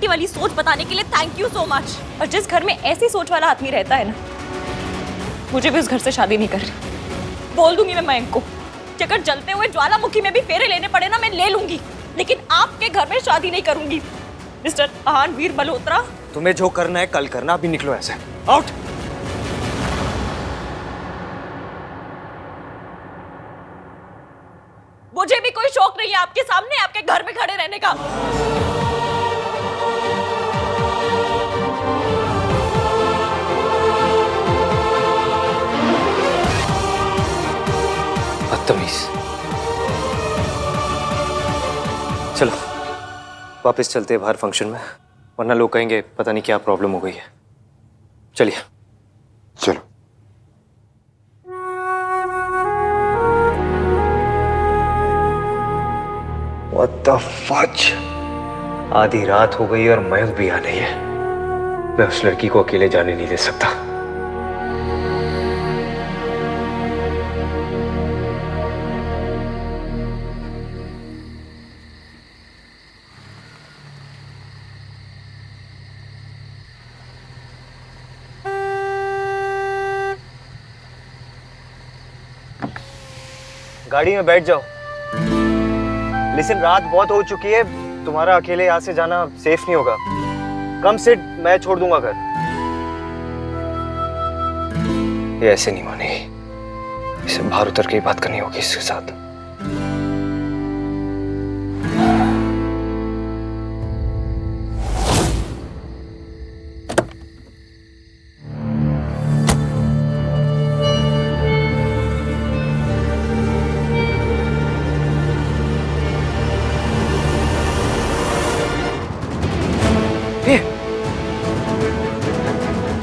आपकी वाली सोच बताने के लिए थैंक यू सो मच। और जिस घर में ऐसी सोच वाला आदमी रहता है ना, मुझे भी उस घर से शादी नहीं करनी। बोल दूंगी मैं मयंक को, अगर जलते हुए ज्वालामुखी में भी फेरे लेने पड़े ना मैं ले लूंगी, लेकिन आपके घर में शादी नहीं करूंगी। मिस्टर आहानवीर मल्होत्रा, तुम्हें जो करना है कल करना, अभी निकलो ऐसे। आउट। मुझे भी कोई शौक नहीं है आपके सामने आपके घर में खड़े रहने का। बदतमीज। चलो वापस चलते हैं बाहर फंक्शन में, वरना लोग कहेंगे पता नहीं क्या प्रॉब्लम हो गई है। चलिए चलो। What the fudge? आधी रात हो गई और मयंक भी आ नहीं है। मैं उस लड़की को अकेले जाने नहीं दे सकता। गाड़ी में बैठ जाओ। लिसन, रात बहुत हो चुकी है, तुम्हारा अकेले यहाँ से जाना सेफ नहीं होगा। कम सिट, मैं छोड़ दूंगा घर। ये ऐसे नहीं मानेगी, इसे बाहर उतर के ही बात करनी होगी इसके साथ।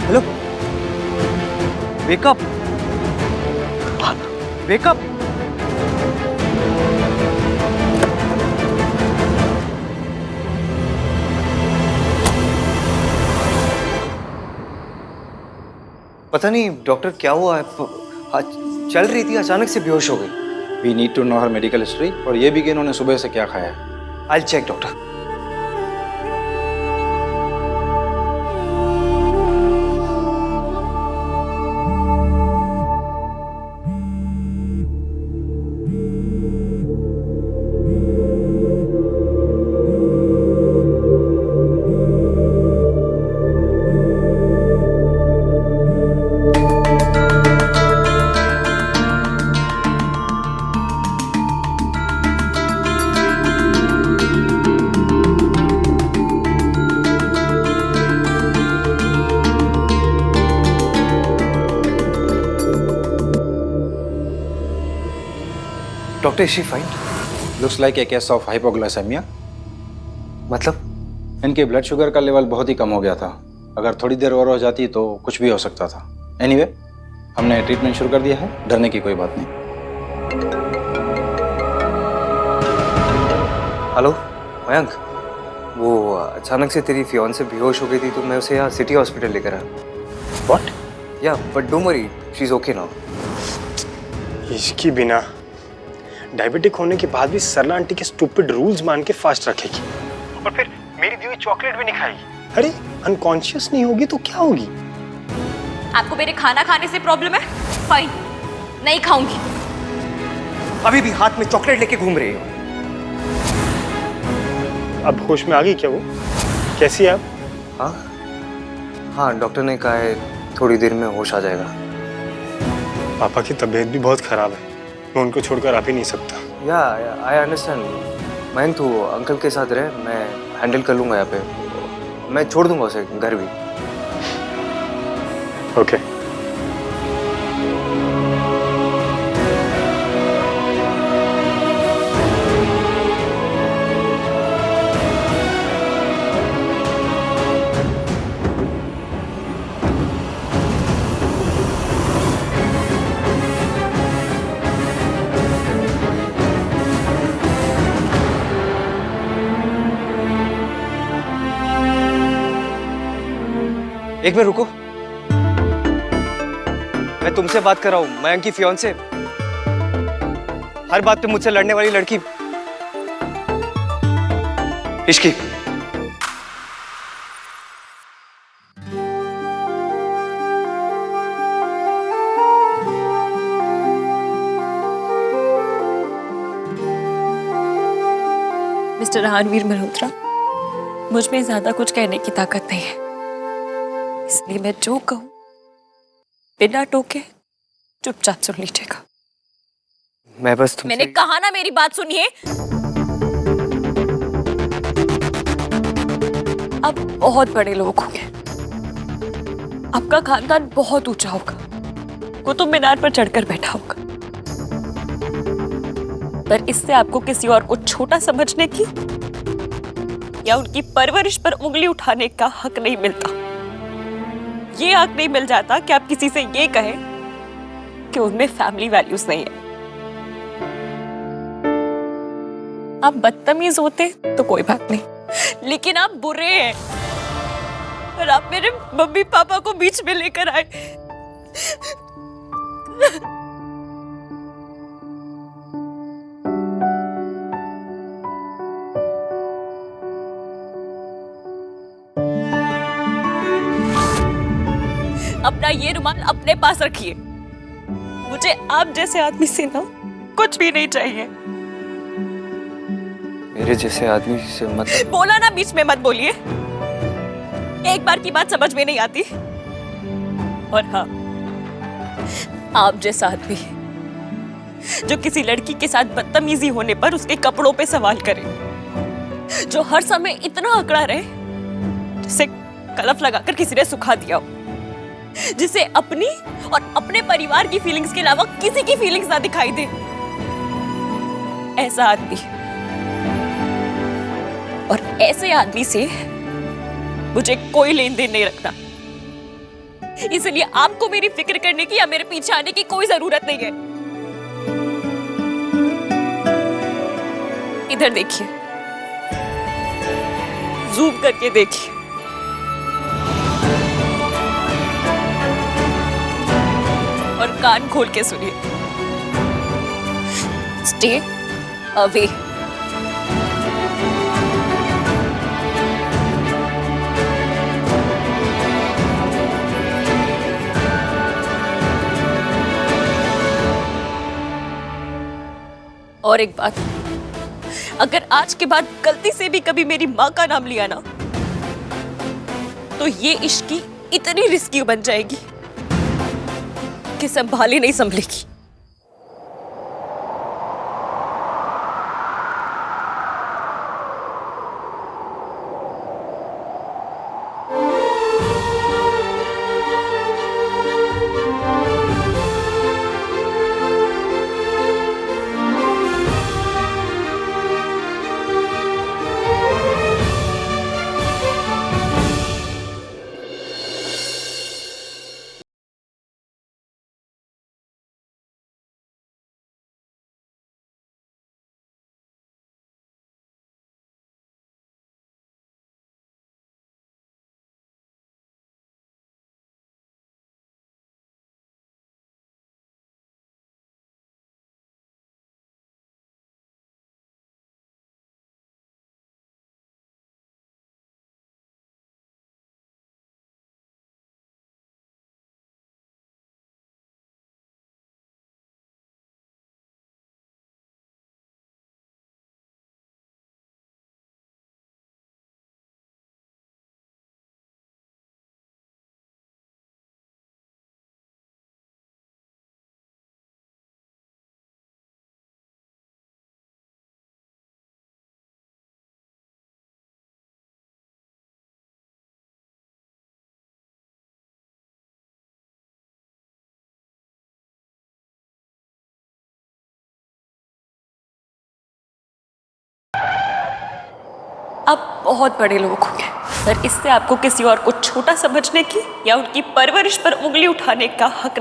Hello, wake up, wake up. पता नहीं डॉक्टर क्या हुआ है, चल रही थी अचानक से बेहोश हो गई। We need to know her medical history और ये भी कि इन्होंने सुबह से क्या खाया है। I will check doctor. Doctor, is she fine? Looks like a case of hypoglycaemia. मतलब इनके ब्लड शुगर का लेवल बहुत ही कम हो गया था। अगर थोड़ी देर और हो जाती तो कुछ भी हो सकता था। एनीवे, हमने ट्रीटमेंट शुरू कर दिया है, डरने की कोई बात नहीं। हेलो मयंक, वो अचानक से तेरी फियांसे बेहोश हो गई थी तो मैं उसे यहाँ सिटी हॉस्पिटल लेकर आया। व्हाट? या but don't worry, she is okay now. इसकी बिना डायबिटिक होने के बाद भी सरला आंटी के स्टूपिड रूल्स मान के फास्ट रखेगी और फिर मेरी दी हुई चॉकलेट भी नहीं खाएगी। अरे अनकॉन्शियस नहीं होगी तो क्या होगी? आपको मेरे खाना खाने से प्रॉब्लम है? फाइन, नहीं खाऊंगी। अभी भी हाथ में चॉकलेट लेके घूम रही हो। अब होश में आ गई क्या वो? कैसी है अब? हाँ हाँ, डॉक्टर ने कहा है थोड़ी देर में होश आ जाएगा। पापा की तबीयत भी बहुत खराब है, मैं उनको छोड़कर आ भी नहीं सकता। या आई अंडरस्टैंड। मयंक तू अंकल के साथ रहे, मैं हैंडल कर लूंगा यहाँ पे। मैं छोड़ दूंगा उसे घर भी। ओके। एक मिनट रुको, मैं तुमसे बात कर रहा हूँ, मयंक की फियांसे। हर बात पे मुझसे लड़ने वाली लड़की। इश्की, मिस्टर रणवीर मल्होत्रा, मुझ में ज्यादा कुछ कहने की ताकत नहीं है, इसलिए मैं जो कहूं बिना टोके चुपचाप सुन लीजिएगा। मैं बस तुमसे मैंने कहा ना, मेरी बात सुनिए। आप बहुत बड़े लोग होंगे, आपका खानदान बहुत ऊंचा होगा, कुतुब मीनार पर चढ़कर बैठा होगा, पर इससे आपको किसी और को छोटा समझने की या उनकी परवरिश पर उंगली उठाने का हक नहीं मिलता। ये हक नहीं मिल जाता कि आप किसी से ये कहें कि उनमें फैमिली वैल्यूज नहीं है। आप बदतमीज होते तो कोई बात नहीं, लेकिन आप बुरे हैं और आप मेरे मम्मी पापा को बीच में लेकर आए। अपना ये रुमाल अपने पास रखिए। मुझे आप जैसे आदमी से ना कुछ भी नहीं चाहिए। मेरे जैसे आदमी से मत बोला ना, बीच में मत बोलिए। एक बार की बात समझ में नहीं आती। और हाँ, आप जैसा आदमी जो किसी लड़की के साथ बदतमीजी होने पर उसके कपड़ों पे सवाल करे, जो हर समय इतना अकड़ा रहे जिसे कलफ लगाकर किसी ने सुखा दिया हो, जिसे अपनी और अपने परिवार की फीलिंग्स के अलावा किसी की फीलिंग्स ना दिखाई दे, ऐसा आदमी और ऐसे आदमी से मुझे कोई लेन देन नहीं रखना। इसलिए आपको मेरी फिक्र करने की या मेरे पीछे आने की कोई जरूरत नहीं है। इधर देखिए, जूम करके देखिए। और कान खोल के सुनिए। Stay away. और एक बात, अगर आज के बाद गलती से भी कभी मेरी माँ का नाम लिया ना, तो ये इश्क की इतनी रिस्की बन जाएगी कि संभाली नहीं संभलेगी। आप बहुत बड़े लोग होंगे, पर इससे आपको किसी और को छोटा समझने की या उनकी परवरिश पर उंगली उठाने का हक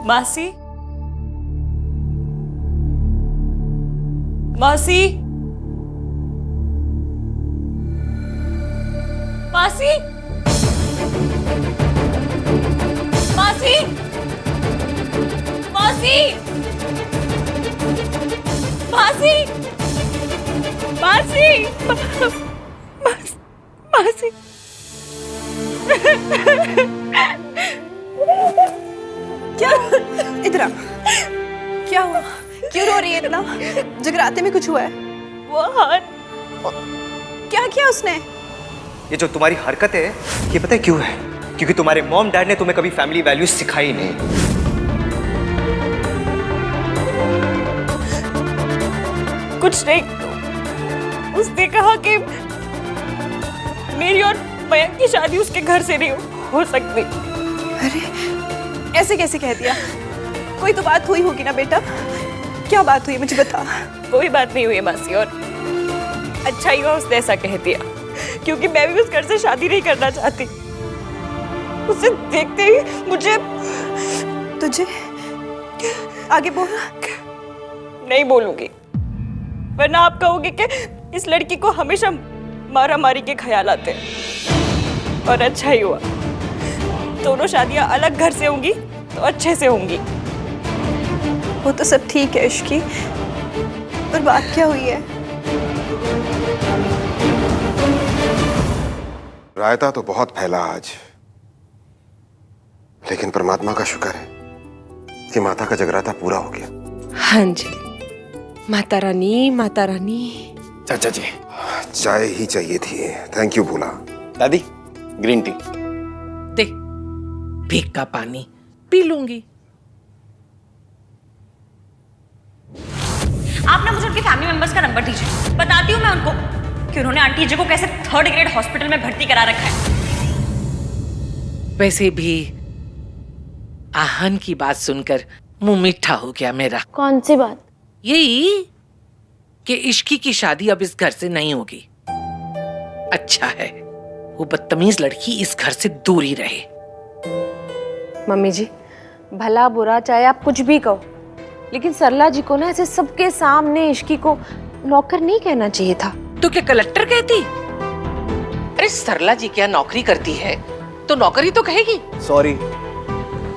मासी, मासी, मासी, मासी, मासी, मासी, मासी, मासी। क्या? इधर आ। क्या हुआ? क्यों रो रही है इतना? जगराते में कुछ हुआ है? वो हाथ। क्या किया उसने? ये जो तुम्हारी हरकत है ये पता है क्यों है? क्योंकि तुम्हारे मॉम डैड ने तुम्हें कभी फैमिली वैल्यूज सिखाई नहीं। कुछ नहीं, उसने कहा कि मेरी और मयंक की शादी उसके घर से नहीं हो सकती। अरे ऐसे कैसे कह दिया? कोई तो बात हुई होगी ना बेटा। क्या बात हुई मुझे बता। कोई बात नहीं हुई है मासी, और अच्छा ही हुआ उसने ऐसा कह दिया, क्योंकि मैं भी उस घर से शादी नहीं करना चाहती। उसे देखते ही मुझे तुझे आगे बोल। नहीं बोलूंगी, वरना आप कहोगे कि इस लड़की को हमेशा मारा मारी के ख्याल आते हैं। और अच्छा ही हुआ, दोनों शादियां अलग घर से होंगी तो अच्छे से होंगी। वो तो सब ठीक है इश्की, पर बात क्या हुई है? रायता तो बहुत फैला आज, लेकिन परमात्मा का शुक्र है कि माता का जगराता पूरा हो गया। हाँ जी, माता रानी, माता रानी। चाचा जी, चाय ही चाहिए थी। थैंक यू बोला। दादी, ग्रीन टी। दे, भीग का पानी पी लूंगी। आप ना मुझे उनके फैमिली मेंबर्स का नंबर दीजिए, बताती हूँ मैं उनको कि उन्होंने आंटी जी को कैसे 3rd ग्रेड हॉस्पिटल में भर्ती करा रखा है। वैसे भी आहन की बात सुनकर मुंह मीठा हो गया मेरा। कौन सी बात? यही कि इश्की की शादी अब इस घर से नहीं होगी। अच्छा है वो बदतमीज लड़की इस घर से दूर ही रहे। मम्मी जी, भला बुरा चाहे आप कुछ भी कहो, लेकिन सरला जी को ना ऐसे सबके सामने इश्की को नौकर नहीं कहना चाहिए था। तो क्या कलेक्टर कहती? अरे सरला जी क्या नौकरी करती है तो नौकरी तो कहेगी। सॉरी,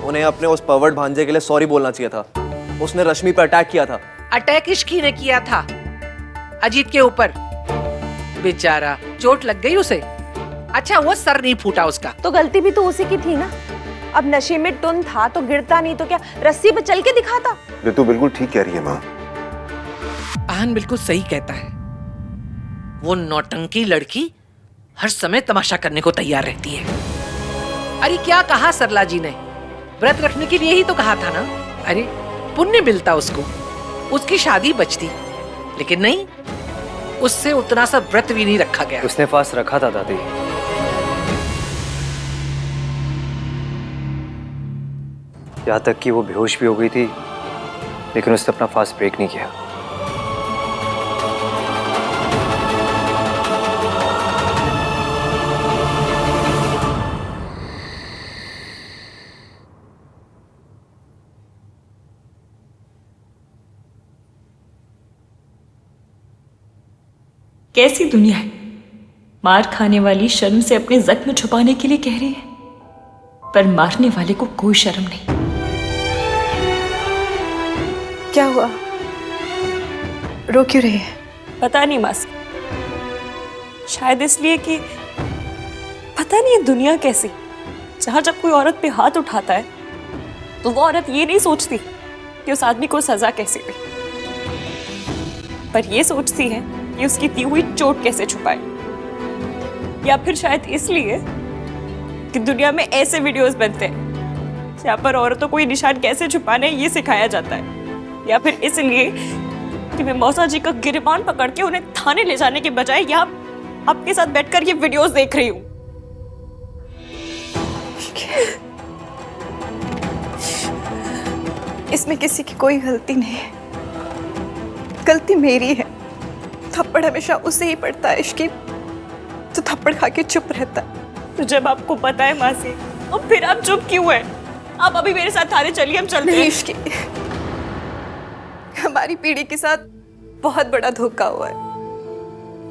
उन्हें अपने उस परवर्ट भांजे के लिए सॉरी बोलना चाहिए था। उसने रश्मि पर अटैक किया था। अटैक इश्की ने किया था अजीत के ऊपर। बेचारा चोट लग गई उसे। अच्छा वो सर नहीं फूटा उसका। तो गलती भी तो उसी की थी ना। अब नशे में टुन था तो गिरता नहीं तो क्या रस्सी पे चल के दिखाता? ऋतु बिल्कुल ठीक कह रही है माँ। आहन बिल्कुल सही कहता है। वो नौटंकी लड़की हर समय तमाशा करने को तैयार रहती है। अरे क्या कहा सरला जी ने, व्रत रखने के लिए ही तो कहा था ना। अरे पुण्य मिलता उसको, उसकी शादी बचती, लेकिन नहीं, उससे उतना सा व्रत भी नहीं रखा गया। उसने फास्ट रखा था दादी। यहाँ तक कि वो बेहोश भी हो गई थी, लेकिन उसने अपना फास्ट ब्रेक नहीं किया। कैसी दुनिया है, मार खाने वाली शर्म से अपने जख्म छुपाने के लिए कह रही है, पर मारने वाले को कोई शर्म नहीं। क्या हुआ? रो क्यों रही है? पता नहीं मासी, शायद इसलिए कि पता नहीं है दुनिया कैसी, जहां जब कोई औरत पे हाथ उठाता है तो वो औरत ये नहीं सोचती कि उस आदमी को सजा कैसे दे, पर ये सोचती है कि उसकी दी हुई चोट कैसे छुपाए। या फिर शायद इसलिए कि दुनिया में ऐसे वीडियोस बनते हैं जहाँ पर औरतों को ये निशान कैसे छुपाने ये सिखाया जाता है। या फिर इसलिए कि मैं मौसा जी का गिरबान पकड़ के उन्हें थाने ले जाने के बजाय यहाँ आपके साथ बैठकर ये वीडियोस देख रही हूँ। इसमें किसी की कोई गलती नहीं है, गलती मेरी है। थप्पड़ हमेशा उसे ही पड़ता है इश्की, तो थप्पड़ खा के चुप रहता है। तो जब आपको पता है मासी, तो फिर आप चुप क्यों है? आप अभी मेरे साथ थाने चलिए, हम चलते नहीं हैं। इश्की, हमारी पीढ़ी के साथ बहुत बड़ा धोखा हुआ है,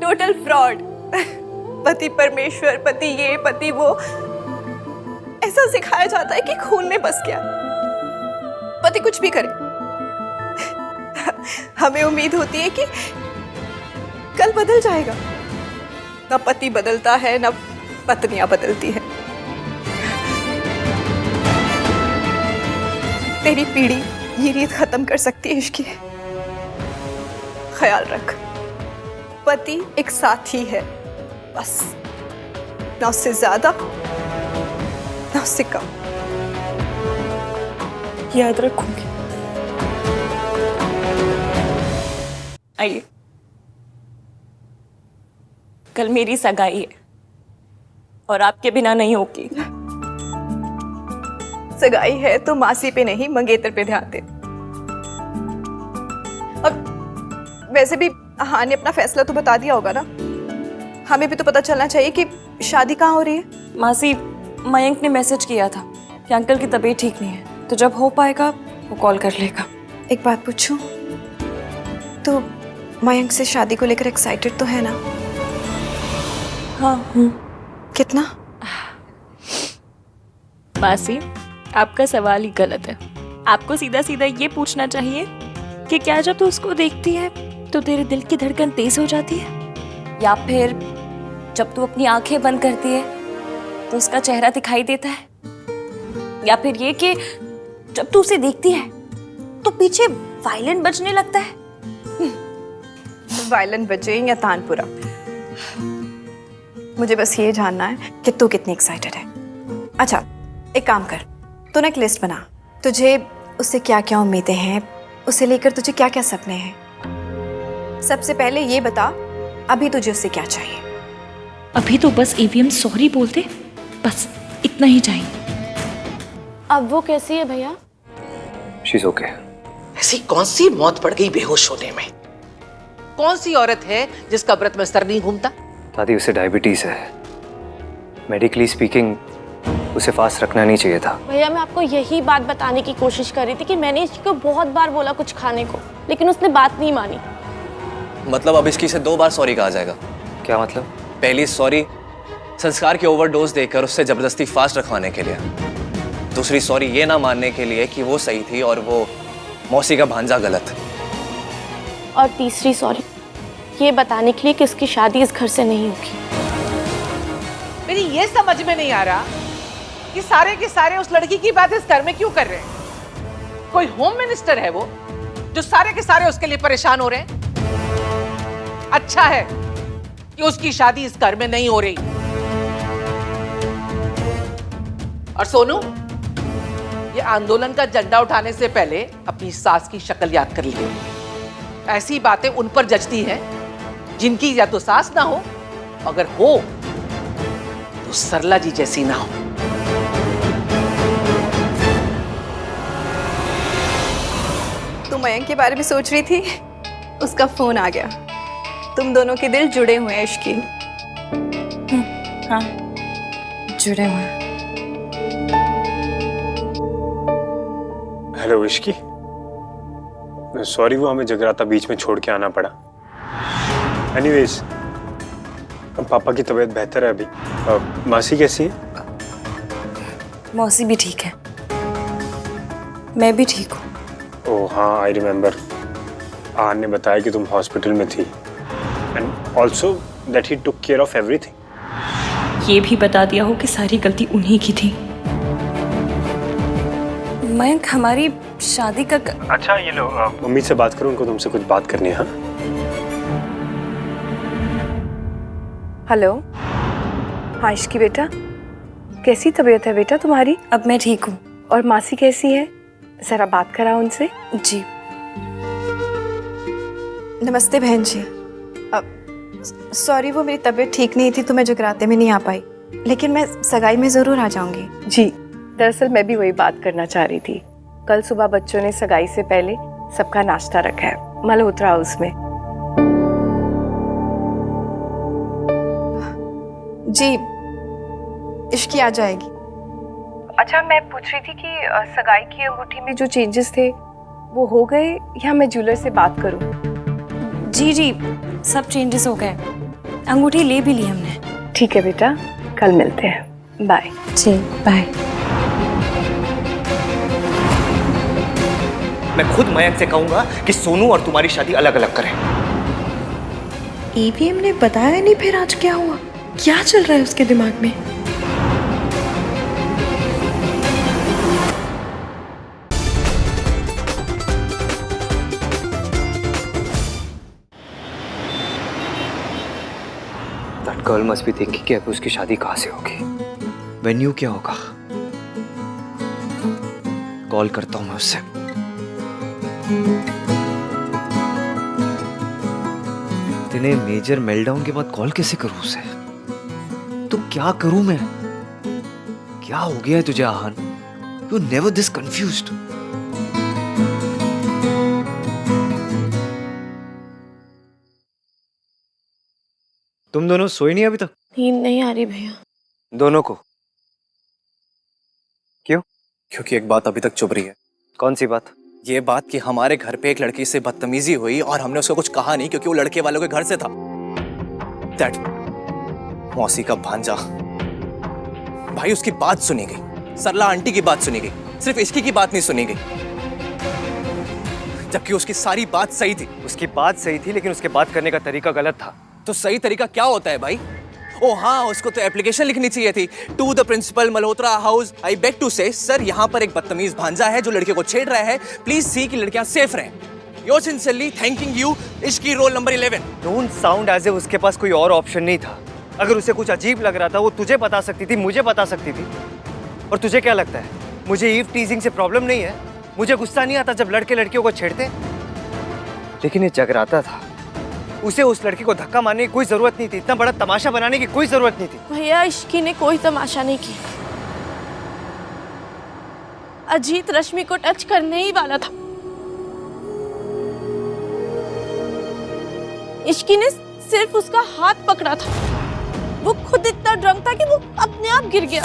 टोटल फ्रॉड। पति परमेश्वर, पति ये पति वो, ऐसा सिखाया जाता है कि खून में बस गया। पति कुछ भी करे, हमें उम्मीद होती है कि कल बदल जाएगा। ना पति बदलता है, ना पत्नियां बदलती है। तेरी पीढ़ी ये रीत खत्म कर सकती है इश्की। ख्याल रख, पति एक साथी है बस, ना उससे ज्यादा ना उससे कम। याद रखूंगी। आइए, कल मेरी सगाई है और आपके बिना नहीं होगी। सगाई है तो मासी पे नहीं मंगेतर पे ध्यान दे। अब वैसे भी हाँ ने अपना फैसला तो बता दिया होगा ना, हमें भी तो पता चलना चाहिए कि शादी कहाँ हो रही है। मासी, मयंक ने मैसेज किया था कि अंकल की तबीयत ठीक नहीं है, तो जब हो पाएगा वो कॉल कर लेगा। एक बात पूछूं, तो मयंक से शादी को लेकर एक्साइटेड तो है ना? हाँ कितना? मासी, आपका सवाल ही गलत है। आपको सीधा सीधा ये पूछना चाहिए कि क्या जब तू उसको देखती है तो तेरे दिल की धड़कन तेज हो जाती है, या फिर जब तू अपनी आंखें बंद करती है तो उसका चेहरा दिखाई देता है, या फिर ये कि जब तू उसे देखती है तो पीछे वायलिन बजने लगता है। वायलिन बजे या तानपुरा, मुझे बस ये जानना है कि तू कितनी एक्साइटेड है। अच्छा, एक काम कर, तू ना एक लिस्ट बना, तुझे उससे क्या क्या उम्मीदें हैं, उसे लेकर तुझे क्या क्या सपने हैं। सबसे पहले ये बता, अभी तुझे उससे क्या चाहिए? अभी तो बस एवीएम सॉरी बोलते, बस इतना ही चाहिए। अब वो कैसी है भैया? शीज ओके। ऐसी कौन सी मौत पड़ गई बेहोश होने में? कौन सी औरत है जिसका व्रत में सर नहीं घूमता? दादी, उसे डायबिटीज है। मेडिकली स्पीकिंग उसे फास्ट रखना नहीं चाहिए था। भैया मैं आपको यही बात बताने की कोशिश कर रही थी कि मैंने इसको बहुत बार बोला कुछ खाने को, लेकिन उसने बात नहीं मानी। मतलब अब इसकी से 2 बार सॉरी कहा जाएगा? क्या मतलब? पहली सॉरी संस्कार की ओवरडोज देकर उससे जबरदस्ती फास्ट रखवाने के लिए, दूसरी सॉरी ये ना मानने के लिए कि वो सही थी और वो मौसी का भांजा गलत, और तीसरी सॉरी ये बताने के लिए कि उसकी शादी इस घर से नहीं होगी। मेरी ये समझ में नहीं आ रहा कि सारे के सारे उस लड़की की बात इस घर में क्यों कर रहे हैं? कोई होम मिनिस्टर है वो जो सारे के सारे उसके लिए परेशान हो रहे हैं? अच्छा है कि उसकी शादी इस घर में नहीं हो रही। और सोनू, ये आंदोलन का झंडा उठाने से पहले अपनी सास की शक्ल याद कर ली। ऐसी बातें उन पर जचती हैं जिनकी या तो सास ना हो, अगर हो तो सरला जी जैसी ना हो। तू मयंक के बारे में सोच रही थी, उसका फोन आ गया। तुम दोनों के दिल जुड़े हुए हैं इश्की। हाँ, जुड़े हुए हैं। हेलो इश्की, सॉरी वो हमें जगराता बीच में छोड़ के आना पड़ा। एनीवेज, पापा की तबीयत बेहतर है अभी। मासी कैसी है? मौसी भी ठीक है, मैं भी ठीक हूँ। ओह हाँ, आई रिमेम्बर। आन ने बताया कि तुम हॉस्पिटल में थी and also that he took care of everything. ये भी बता दिया हो कि सारी गलती उन्हीं की थी। मयंक, हमारी शादी का अच्छा ये लो, मम्मी से बात करो, उनको तुमसे कुछ बात करनी है। हाँ हेलो। हाँ इश्की बेटा, कैसी तबीयत है बेटा तुम्हारी? अब मैं ठीक हूँ। और मासी कैसी है? जरा बात करा उनसे। जी। नमस्ते बहन जी। सॉरी, वो मेरी तबीयत ठीक नहीं थी तो मैं जगराते में नहीं आ पाई, लेकिन मैं सगाई में ज़रूर आ जाऊंगी। जी, दरअसल मैं भी वही बात करना चाह रही थी। कल सुबह बच्चों ने सगाई से पहले सबका नाश्ता रखा है मल्होत्रा हाउस में। जी, इश्की आ जाएगी। अच्छा, मैं पूछ रही थी कि सगाई की अंगूठी में जो चेंजेस थे वो हो गए या मैं ज्वेलर से बात करूं? जी जी, सब चेंजेस हो गए, अंगूठी ले भी ली हमने। ठीक है बेटा, कल मिलते हैं। बाय। जी बाय। मैं खुद मयंक से कहूंगा कि सोनू और तुम्हारी शादी अलग अलग करें। ईवीएम ने बताया नहीं फिर आज क्या हुआ, क्या चल रहा है उसके दिमाग में? That girl must be thinking कि अब उसकी शादी कहाँ से होगी, वेन्यू क्या होगा। कॉल करता हूँ मैं उससे। इतने मेजर मेल्टडाउन के बाद कॉल कैसे करूँ उसे? तो क्या करूँ मैं? क्या हो गया है तुझे Aahan? You never this confused. तुम दोनों सोए नहीं अभी तक? नींद नहीं आ रही भैया। दोनों को? क्यों? क्योंकि एक बात अभी तक चुभ रही है। कौन सी बात? ये बात कि हमारे घर पे एक लड़की से बदतमीजी हुई और हमने उसको कुछ कहा नहीं क्योंकि वो लड़के वालों के घर से था। दैट मौसी का भांजा। भाई उसकी बात सुनी गई, सरला आंटी की बात सुनी गई, सिर्फ इसकी की बात नहीं सुनी गई, जबकि उसकी सारी बात सही थी। उसकी बात सही थी लेकिन उसके बात करने का तरीका गलत था। तो सही तरीका क्या होता है भाई? ओ हाँ, उसको तो एप्लीकेशन लिखनी चाहिए थी। To the principal Malhotra house, I beg to say sir, यहाँ पर एक बदतमीज भांजा है जो लड़के को छेड़ रहा है, प्लीज सी कि लड़कियां सेफ रहें। Your sincerely thanking you, Ishki roll number 11। Don't sound as if उसके पास कोई और ऑप्शन नहीं था। अगर उसे कुछ अजीब लग रहा था वो तुझे बता सकती थी, मुझे बता सकती थी। और तुझे क्या लगता है मुझे ईव टीजिंग से प्रॉब्लम नहीं है? मुझे गुस्सा नहीं आता जब लड़के लड़कियों को छेड़ते? लेकिन ये जगराता था, उसे उस लड़की को धक्का मारने की कोई जरूरत नहीं थी, इतना बड़ा तमाशा बनाने की कोई जरूरत नहीं थी। भैया इश्की ने कोई तमाशा नहीं किया। अजीत रश्मि को टच करने ही वाला था। इश्की ने सिर्फ उसका हाथ पकड़ा था। वो खुद इतना ड्रंक था कि वो अपने आप गिर गया।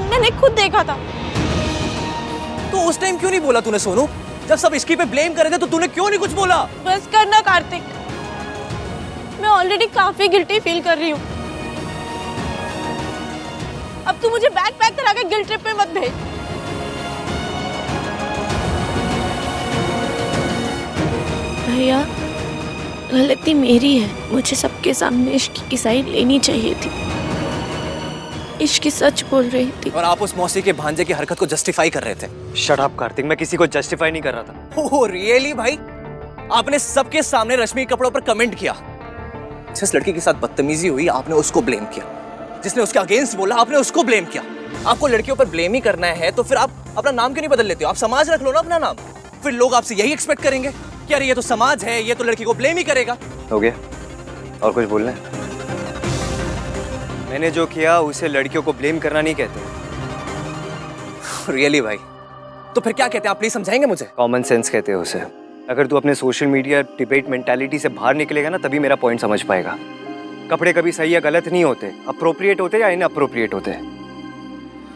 मैंने खुद देखा था। तो उस टाइम क्यों नहीं बोला तूने सोनू? जब सब इश्की पे ब्लेम कर रहे थे तो तूने क्यों नहीं कुछ बोला? बस करना कार्तिक, मैं ऑलरेडी काफी गिल्टी फील कर रही हूँ। अब तू मुझे बैग पैक करा के गिल्ट ट्रिप पे मत भेज। भैया गलती मेरी है, मुझे सबके सामने इश्की की साइड लेनी चाहिए थी। इश्की सच बोल रही थी और आप उस मौसी के भांजे की हरकत को जस्टिफाई कर रहे थे। शट अप कार्तिक, मैं किसी को जस्टिफाई नहीं कर रहा था। ओह रियली भाई? आपने सबके सामने रश्मि के कपड़ों पर कमेंट किया। जिस लड़की के साथ बदतमीजी हुई आपने उसको ब्लेम किया, जिसने उसके अगेंस्ट बोला आपने उसको ब्लेम किया। आपको लड़कियों पर ब्लेम ही करना है तो फिर आप अपना नाम क्यों नहीं बदल लेते हो? आप समाज रख लो ना अपना नाम। फिर लोग आपसे यही एक्सपेक्ट करेंगे कि अरे ये तो समाज है, ये तो लड़की को ब्लेम ही करेगा। हो गया? और कुछ बोलना है? मैंने जो किया उसे लड़कियों को ब्लेम करना नहीं कहते। रियली भाई? तो फिर क्या कहते हैं आप? प्लीज समझाएंगे मुझे। कॉमन सेंस कहते हैं उसे। अगर तू अपने सोशल मीडिया डिबेट मेंटालिटी से बाहर निकलेगा ना तभी मेरा पॉइंट समझ पाएगा। कपड़े कभी सही या गलत नहीं होते, अप्रोप्रिएट होते या इनअप्रोप्रिएट होते।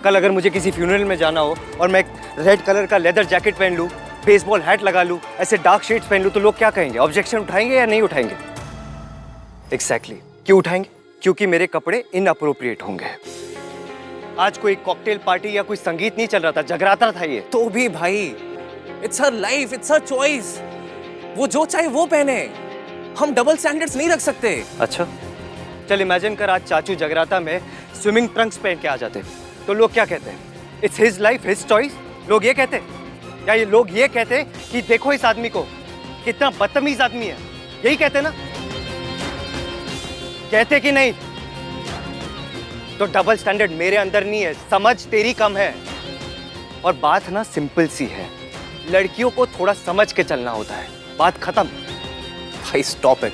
कल अगर मुझे किसी फ्यूनरल में जाना हो और मैं रेड कलर का लेदर जैकेट पहन लूँ, बेसबॉल हैट लगा लूँ, ऐसे डार्क शेड्स पहन लूँ तो लोग क्या कहेंगे? ऑब्जेक्शन उठाएंगे या नहीं उठाएंगे? एग्जैक्टली। क्यों उठाएंगे? क्योंकि मेरे कपड़े इनअप्रोप्रिएट होंगे। आज कोई कॉकटेल पार्टी या कोई संगीत नहीं चल रहा था, जगराता था ये। तो भी भाई it's her life, it's her choice. वो जो चाहे वो पहने, हम डबल स्टैंडर्ड्स नहीं रख सकते। अच्छा चल इमेजिन कर आज चाचू जगराता में स्विमिंग ट्रंक्स पहन के आ जाते तो लोग क्या कहते हैं? It's his life, his choice. लोग ये कहते या ये लोग ये कहते कि देखो इस आदमी को, कितना बदतमीज आदमी है, यही कहते ना? कहते कि नहीं? तो डबल स्टैंडर्ड मेरे अंदर नहीं है, समझ तेरी कम है। और बात ना सिंपल सी है, लड़कियों को थोड़ा समझ के चलना होता है, बात खत्म। भाई stop it,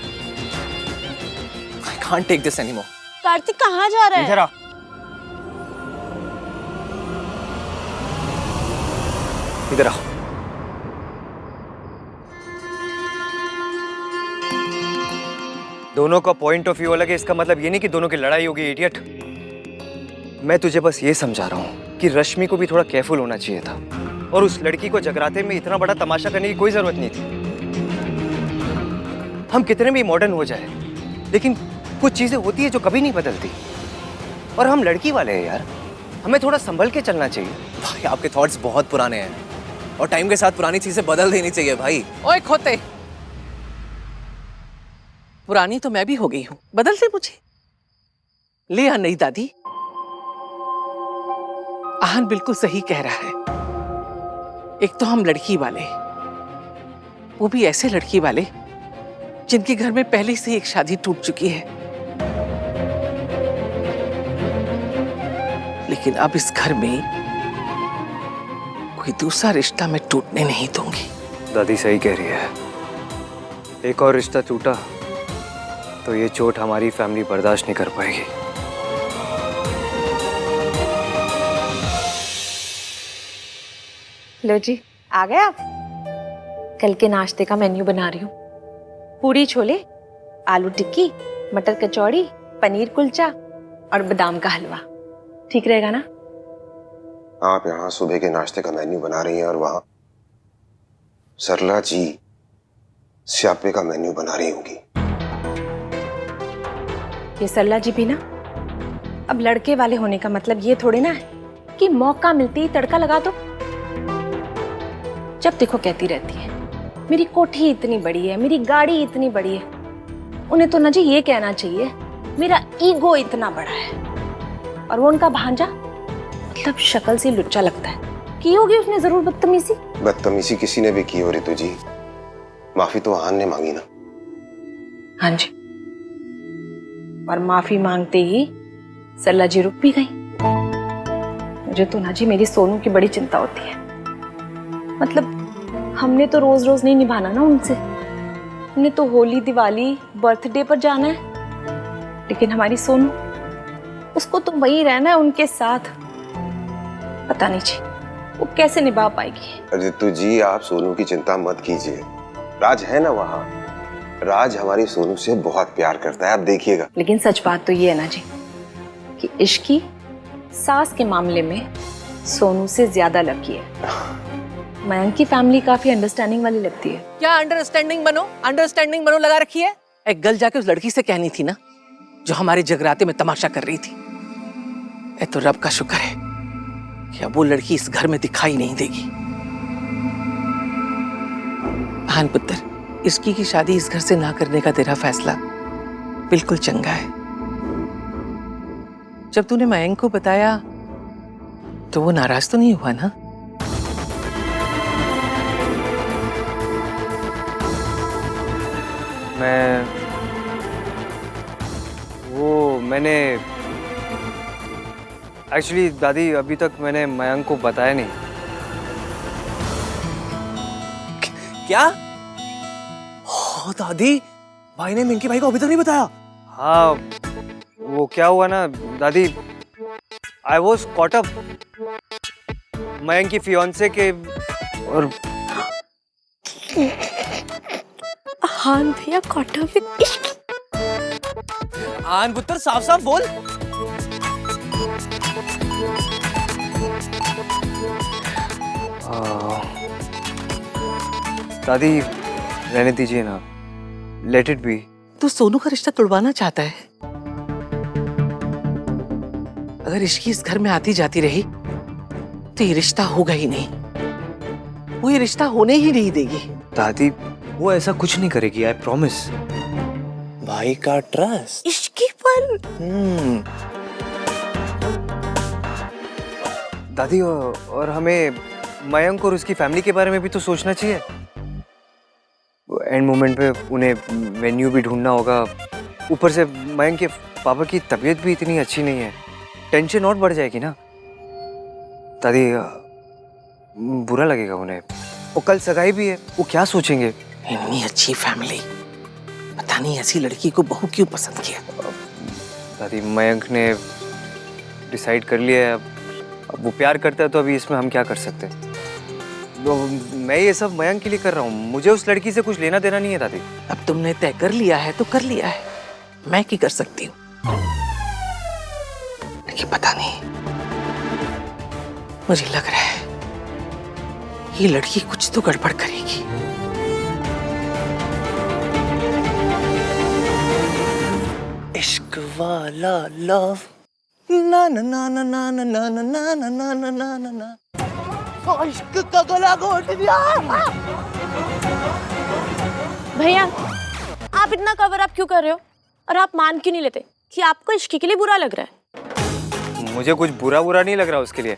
I can't take this anymore. Kartik कहाँ जा रहा है? इधर आ। इधर आओ। दोनों का पॉइंट ऑफ व्यू अलग है, इसका मतलब ये नहीं कि दोनों की लड़ाई होगी, इडियट। मैं तुझे बस ये समझा रहा हूं कि रश्मि को भी थोड़ा केयरफुल होना चाहिए था और उस लड़की को जगराते में इतना बड़ा तमाशा करने की कोई जरूरत नहीं थी। हम कितने भी मॉडर्न हो जाए, लेकिन कुछ चीजें होती है जो कभी नहीं बदलती, और हम लड़की वाले हैं यार, हमें थोड़ा संभल के चलना चाहिए। भाई आपके थॉट्स बहुत पुराने हैं और टाइम के साथ पुरानी चीजें बदल देनी चाहिए भाई। ओए खोते, पुरानी तो मैं भी हो गई हूं, बदल दे मुझे। ले या नहीं दादी, आहन बिल्कुल सही कह रहा है। एक तो हम लड़की वाले, वो भी ऐसे लड़की वाले जिनके घर में पहले से एक शादी टूट चुकी है, लेकिन अब इस घर में कोई दूसरा रिश्ता मैं टूटने नहीं दूंगी। दादी सही कह रही है, एक और रिश्ता टूटा तो ये चोट हमारी फैमिली बर्दाश्त नहीं कर पाएगी। लो जी, आ गए आप। कल के नाश्ते का मेन्यू बना रही हूँ। पूरी छोले, आलू टिक्की, मटर कचौड़ी, पनीर कुलचा और बादाम का हलवा। ठीक रहेगा ना? आप यहाँ सुबह के नाश्ते का मेन्यू बना रही हैं और वहां सरला जी स्यापे का मेन्यू बना रही होंगी। ये सरला जी भी ना, अब लड़के वाले होने का मतलब ये थोड़े ना है कि मौका मिलते ही तड़का लगा दो। जब देखो कहती रहती है मेरी कोठी इतनी बड़ी है, मेरी गाड़ी इतनी बड़ी है। उन्हें तो ना जी ये कहना चाहिए मेरा ईगो इतना बड़ा है। और वो उनका भांजा मतलब शक्ल से लुच्चा लगता है। की होगी उसने जरूर बदतमीजी। बदतमीजी किसी ने भी की हो रितु जी, माफी तो आहन ने मांगी ना। हाँ जी, और माफी मांगते ही सरला जी रुक भी गई। मुझे तो ना जी मेरी सोनू की बड़ी चिंता होती है। मतलब हमने तो रोज रोज नहीं निभाना ना उनसे, हमने तो होली दिवाली बर्थडे पर जाना है, लेकिन हमारी सोनू उसको तो वही रहना है उनके साथ। पता नहीं जी वो कैसे निभा पाएगी। रितु जी आप सोनू की चिंता मत कीजिए, राज है ना वहाँ। राज हमारी सोनू से बहुत प्यार करता है, आप देखिएगा। लेकिन सच बात तो ये है ना जी कि इश्क की सास के मामले में सोनू से ज्यादा लकी है। मयंक की फैमिली काफी अंडरस्टैंडिंग वाली लगती है। क्या अंडरस्टैंडिंग बनो लगा रखी है। एक गल जाके उस लड़की से कहनी थी ना जो हमारे जगराते में तमाशा कर रही थी। ए तो रब का शुक्र है कि अब वो लड़की इस घर में दिखाई नहीं देगी। आहन पुत्र, इसकी की शादी इस घर से ना करने का तेरा फैसला बिल्कुल चंगा है। जब तूने मयंक को बताया तो वो नाराज तो नहीं हुआ ना? मैंने एक्चुअली दादी अभी तक मैंने मयंक को बताया नहीं। क्या? हो दादी, भाई ने मिंकी भाई को अभी तक नहीं बताया? हाँ, वो क्या हुआ ना दादी, I was caught up Mayank की फियांसे के। और हाँ भैया कॉट अप विद इश्क। आन पुत्र साफ साफ बोल। दादी रहने दीजिए ना, लेट इट बी। तू सोनू का रिश्ता तुड़वाना चाहता है। अगर इश्की इस घर में आती जाती रही तो ये रिश्ता होगा ही नहीं, वो ये रिश्ता होने ही नहीं देगी। दादी वो ऐसा कुछ नहीं करेगी, आई प्रॉमिस। भाई का ट्रस्ट इश्की पर। दादी और हमें मयंक और उसकी फैमिली के बारे में भी तो सोचना चाहिए। एंड मोमेंट पे उन्हें वेन्यू भी ढूंढना होगा। ऊपर से मयंक के पापा की तबीयत भी इतनी अच्छी नहीं है, टेंशन और बढ़ जाएगी ना दादी। बुरा लगेगा उन्हें, वो कल सगाई भी है, वो क्या सोचेंगे। इतनी अच्छी फैमिली, पता नहीं ऐसी लड़की को बहू क्यों पसंद किया। दादी मयंक ने डिसाइड कर लिया है, अब वो प्यार करता है तो अभी इसमें हम क्या कर सकते हैं। तो मैं ये सब मयंक के लिए कर रहा हूँ, मुझे उस लड़की से कुछ लेना देना नहीं है दादी। अब तुमने तय कर लिया है तो कर लिया है, मैं क्या कर सकती हूँ। लेकिन पता नहीं मुझे लग रहा है ये लड़की कुछ तो गड़बड़ करेगी। इश्क वाला लव ना ना ना ना ना ना ना ना ना ना ना ना ना ना ना इश्क का गला घोट दिया। भैया आप इतना कवर अप क्यों कर रहे हो और आप मान क्यों नहीं लेते कि आपको इश्क के लिए बुरा लग रहा है? मुझे कुछ बुरा नहीं लग रहा उसके लिए।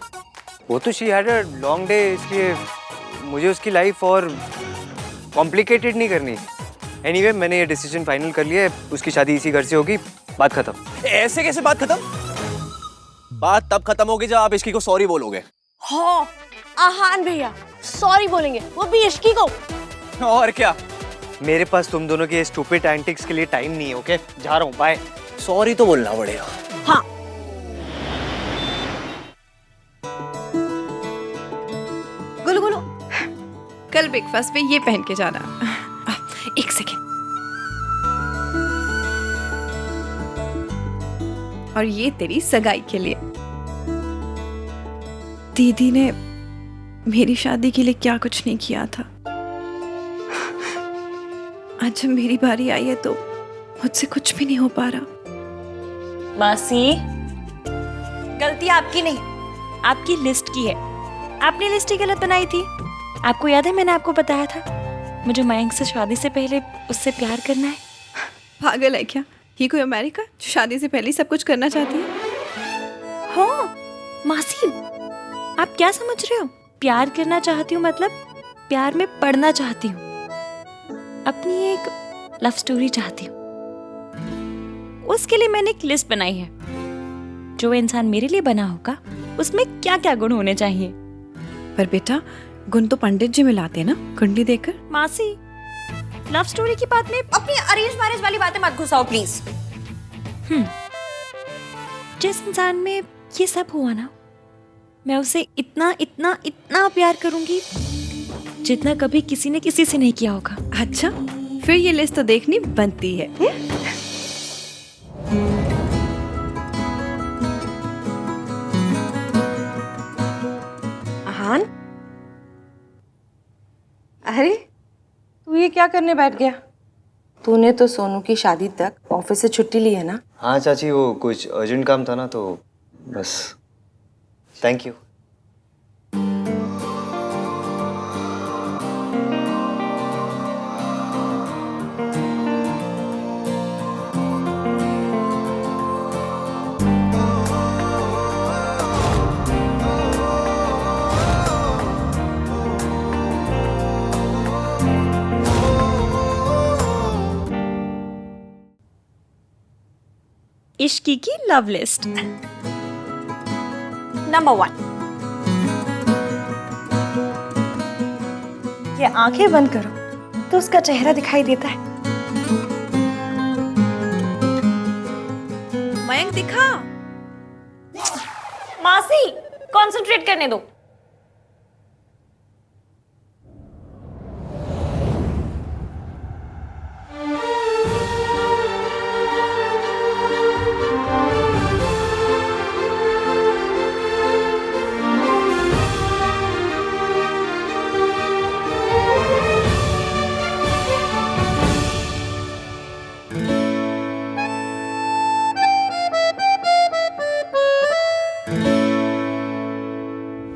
वो तो she had a long day, इसलिए मुझे उसकी लाइफ और कॉम्प्लिकेटेड नहीं करनी। एनीवे, मैंने ये डिसीजन फाइनल कर लिया है, उसकी शादी इसी घर से होगी, बात खत्म। ऐसे कैसे बात खत्म? बात तब खत्म होगी जब आप इश्की को सॉरी बोलोगे। हाँ आहान भैया सॉरी बोलेंगे, वो भी इश्की को। और क्या? मेरे पास तुम दोनों के स्टूपिड एंटिक्स के लिए टाइम नहीं है। ओके, जा रहा हूँ, बाय। सॉरी तो बोलना पड़ेगा। हाँ गुलू गुलू, कल ब्रेकफास्ट पे ये पहन के जाना। एक सेकेंड। और ये तेरी सगाई के लिए। दीदी ने मेरी शादी के लिए क्या कुछ नहीं किया था। आज जब मेरी बारी आई है तो मुझसे कुछ भी नहीं हो पा रहा। मासी, गलती आपकी नहीं, आपकी लिस्ट की है। आपने लिस्ट ही गलत बनाई थी। आपको याद है मैंने आपको बताया था मुझे मयंक से शादी से पहले उससे प्यार करना है। पागल है क्या? ये कोई अमेरिका जो शादी से पहले ही सब कुछ करना चाहती है? हाँ मासी, आप क्या समझ रहे हो? प्यार करना चाहती हूँ मतलब प्यार में पड़ना चाहती हूँ। अपनी एक लव स्टोरी चाहती हूँ। उसके लिए मैंने एक लिस्ट बनाई है। जो इंसान मेरे लिए बना होगा उसमें क्या क्या गुण होने चाहिए। पर बेटा, गुण तो पंडित जी मिलाते हैं ना, कुंडली देकर। मासी, लव स्टोरी की बात में अपनी अरेंज मैरिज वाली बातें मत घुसाओ प्लीज। जिस इंसान में ये सब हुआ ना, मैं उसे इतना इतना इतना प्यार करूंगी जितना कभी किसी ने किसी से नहीं किया होगा। अच्छा, फिर ये लिस्ट तो देखनी बनती है। आहान, अरे तू ये क्या करने बैठ गया? तूने तो सोनू की शादी तक ऑफिस से छुट्टी ली है ना? हाँ चाची, वो कुछ अर्जेंट काम था ना, तो बस। Thank you. इश्की की लव लिस्ट। नंबर 1, ये आंखें बंद करो तो उसका चेहरा दिखाई देता है। मयंक दिखा। मासी, कंसंट्रेट करने दो।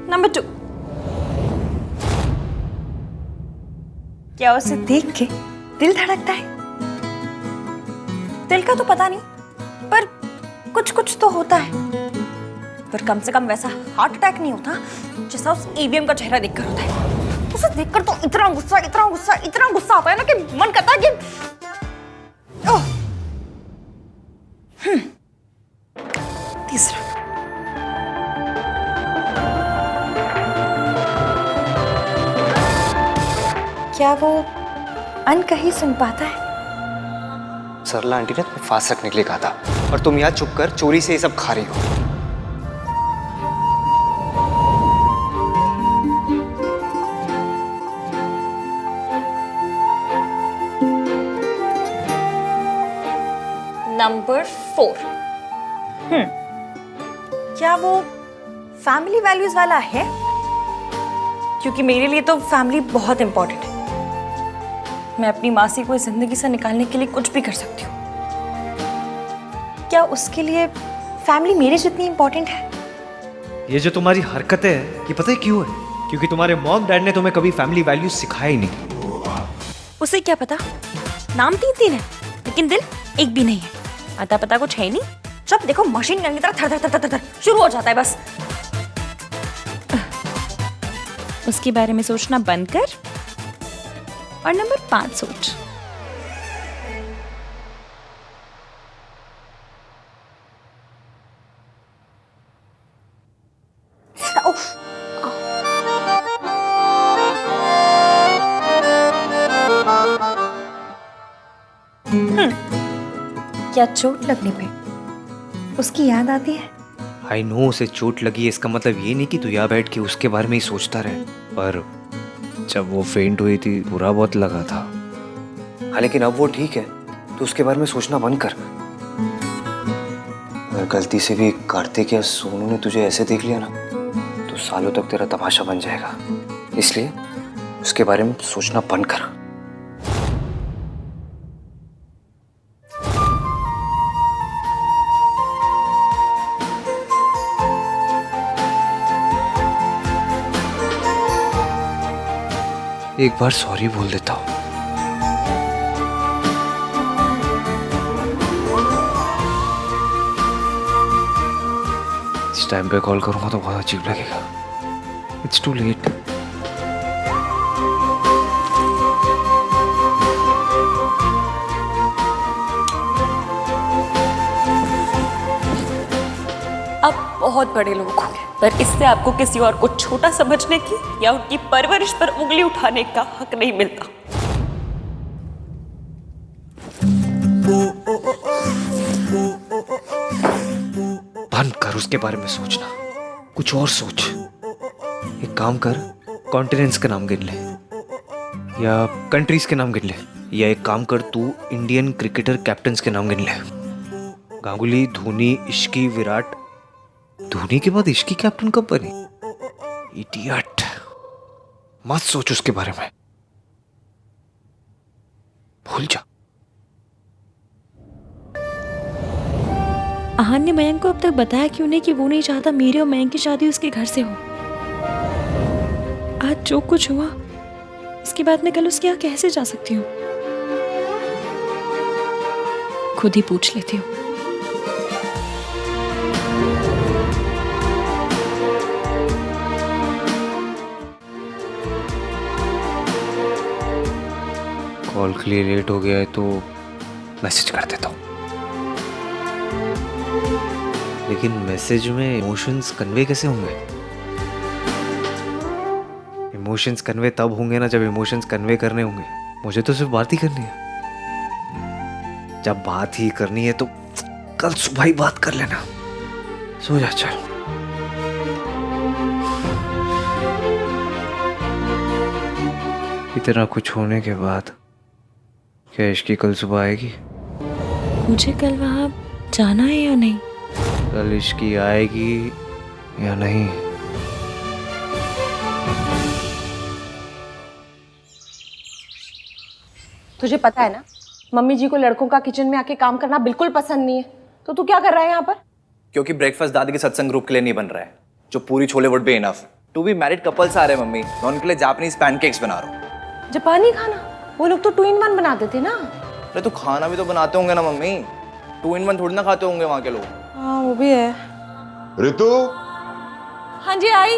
नंबर 2, क्या उसे देख के दिल धड़कता है? दिल का तो पता नहीं, पर कुछ कुछ तो होता है। पर कम से कम वैसा हार्ट अटैक नहीं होता जैसा उस ईवीएम का चेहरा देखकर होता है। उसे देखकर तो इतना गुस्सा इतना गुस्सा इतना गुस्सा आता है ना कि मन करता है कि ओह। तीसरा, क्या वो अनकही सुन पाता है? सरला आंटी ने तुम्हें फास्ट रखने के लिए कहा था, और तुम यहाँ चुप कर चोरी से ये सब खा रही हो। नंबर 4, क्या वो फैमिली वैल्यूज वाला है? क्योंकि मेरे लिए तो फैमिली बहुत इंपॉर्टेंट है। मैं अपनी मासी को इस जिंदगी से निकालने के लिए कुछ भी कर सकती हूँ। क्या उसके लिए फैमिली मेरे जितनी इंपॉर्टेंट है? ये जो तुम्हारी हरकतें हैं, ये पता है क्यों है? क्योंकि तुम्हारे मॉम डैड ने तुम्हें कभी फैमिली वैल्यूज सिखाया ही नहीं। उसे क्या पता? नाम तीन तीन है लेकिन दिल एक भी नहीं है। आता पता कुछ है नहीं। जब देखो मशीन गन की तरह थर थर थर थर थर शुरू हो जाता है बस। उसके बारे में सोचना बंद कर और नंबर 5 सोच। क्या चोट लगने पे उसकी याद आती है? आई नो उसे चोट लगी है, इसका मतलब ये नहीं कि तू यहाँ बैठ के उसके बारे में ही सोचता रहे। पर जब वो फेंट हुई थी बुरा बहुत लगा था। हाँ लेकिन अब वो ठीक है, तो उसके बारे में सोचना बंद कर। अगर गलती से भी कार्तिक या सोनू ने तुझे ऐसे देख लिया ना तो सालों तक तेरा तमाशा बन जाएगा। इसलिए उसके बारे में सोचना बंद कर। एक बार सॉरी बोल देता हूँ। इस टाइम पे कॉल करूंगा तो बहुत अजीब लगेगा। It's too late. आप बहुत बड़े लोग होंगे पर इससे आपको किसी और को छोटा समझने की या उनकी परवरिश पर उंगली उठाने का हक नहीं मिलता। बंद कर उसके बारे में सोचना, कुछ और सोच। एक काम कर, कॉन्टिनेंट्स के नाम गिन ले या कंट्रीज के नाम गिन ले, या एक काम कर तू इंडियन क्रिकेटर कैप्टन्स के नाम गिन ले। गांगुली, धोनी, इश्की, विराट। धोनी के बाद इश्की कैप्टन कब बनी? इडियट। मत सोच उसके बारे में, भूल जा। आहान ने मयंक को अब तक बताया क्यों नहीं कि वो नहीं चाहता मेरी और मयंक की शादी उसके घर से हो? आज जो कुछ हुआ इसके बाद मैं कल उसके यहाँ कैसे जा सकती हूँ? खुद ही पूछ लेती हूँ। कॉल के लिए लेट हो गया है तो मैसेज कर देता हूँ। लेकिन मैसेज में इमोशंस कन्वे कैसे होंगे? इमोशंस कन्वे तब होंगे ना जब इमोशंस कन्वे करने होंगे। मुझे तो सिर्फ बात ही करनी है। जब बात ही करनी है तो कल सुबह ही बात कर लेना। सो जा चल। इतना कुछ होने के बाद क्या इश्की कल सुबह आएगी? मुझे कल वहां जाना है या नहीं? कल इश्की आएगी या नहीं? तुझे पता है ना, मम्मी जी को लड़कों का किचन में आके काम करना बिल्कुल पसंद नहीं है। तो तू क्या कर रहा है यहाँ पर? क्योंकि ब्रेकफास्ट दादी के सत्संग ग्रुप के लिए नहीं बन रहा है, जो puri chole would be enough. To be married couples आ रहे हैं मम्मी, मैं उनके लिए जापानीज पैनकेक्स बना रहा हूँ। जापानी खाना? वो लोग तो 2 in 1 बनाते थे ना। अरे तो खाना भी तो बनाते होंगे ना मम्मी, 2 in 1 थोड़ी ना खाते होंगे वहाँ के लोग। हाँ वो भी है। ऋतु, हाँ जी आई।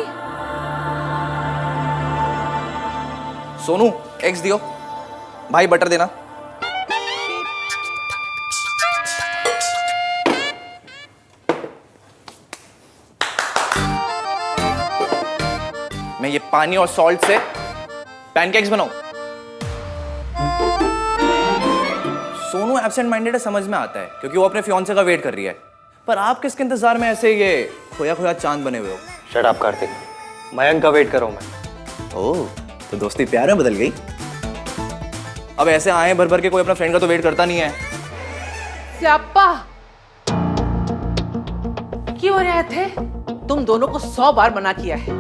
सोनू एग्स दियो, भाई बटर देना। मैं ये पानी और सॉल्ट से पैनकेक्स बनाऊं। सोनू एब्सेंट माइंडेड है, समझ में आता है क्योंकि वो अपने फियांसे का वेट कर रही है। पर आप किसके इंतजार में ऐसे ये खोया खोया चांद बने हुए हो? शट अप कार्तिक, मयंक का वेट करो मैं। ओह, तो दोस्ती प्यार में बदल गई। अब ऐसे आए भर भर के कोई अपना फ्रेंड का तो वेट करता नहीं है। स्यापा, क्यों रहे थे? तुम दोनों को 100 बार मना किया है,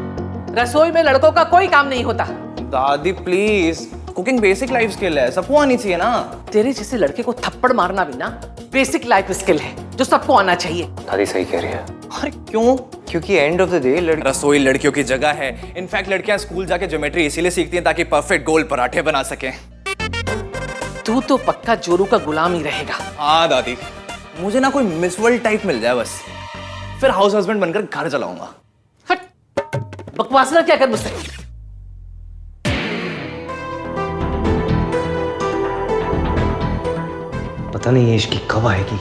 रसोई में लड़कों का कोई काम नहीं होता। दादी please, cooking basic life skill है, सबको आनी चाहिए ना। तेरे जैसे लड़के को थप्पड़ मारना भी ना बेसिक लाइफ स्किल है जो सबको आना चाहिए। दादी सही कह रही है। अरे क्यों? क्योंकि एंड ऑफ द डे रसोई लड़कियों की जगह है। इनफैक्ट लड़कियां स्कूल जाके ज्योमेट्री इसीलिए सीखती हैं ताकि परफेक्ट गोल पराठे बना सकें। तू तो पक्का जोरू का गुलाम ही रहेगा। हाँ दादी, मुझे ना कोई मिस वर्ल्ड टाइप मिल जाए बस, फिर हाउस हस्बैंड बनकर घर चलाऊंगा। हट, बकवास ना क्या कर मुझसे। पता नहीं ये इसकी कब आएगी,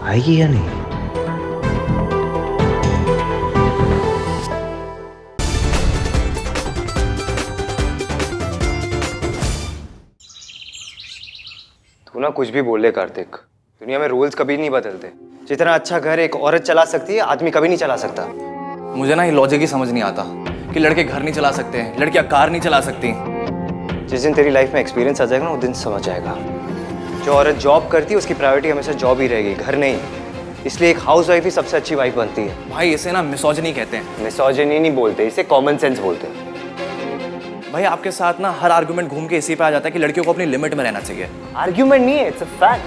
आएगी या नहीं। तू ना कुछ भी बोल ले कार्तिक, दुनिया में रूल्स कभी नहीं बदलते। जितना अच्छा घर एक औरत चला सकती है, आदमी कभी नहीं चला सकता। मुझे ना ये लॉजिक ही समझ नहीं आता कि लड़के घर नहीं चला सकते हैं, लड़कियां कार नहीं चला सकती। जिस दिन तेरी लाइफ में एक्सपीरियंस आ जाएगा ना, उस दिन समझ आएगा। जो औरत जॉब करती है उसकी प्रायोरिटी हमेशा जॉब ही रहेगी, घर नहीं। इसलिए एक हाउस वाइफ ही सबसे अच्छी वाइफ बनती है। भाई इसे ना मिसोजिनी कहते हैं। मिसोजिनी नहीं बोलते, इसे कॉमन सेंस बोलते हैं। भाई आपके साथ ना हर आर्गुमेंट घूम के इसी पे आ जाता है कि लड़कियों को अपनी लिमिट में रहना चाहिए। आर्ग्यूमेंट नहीं है, इट्स अ फैक्ट।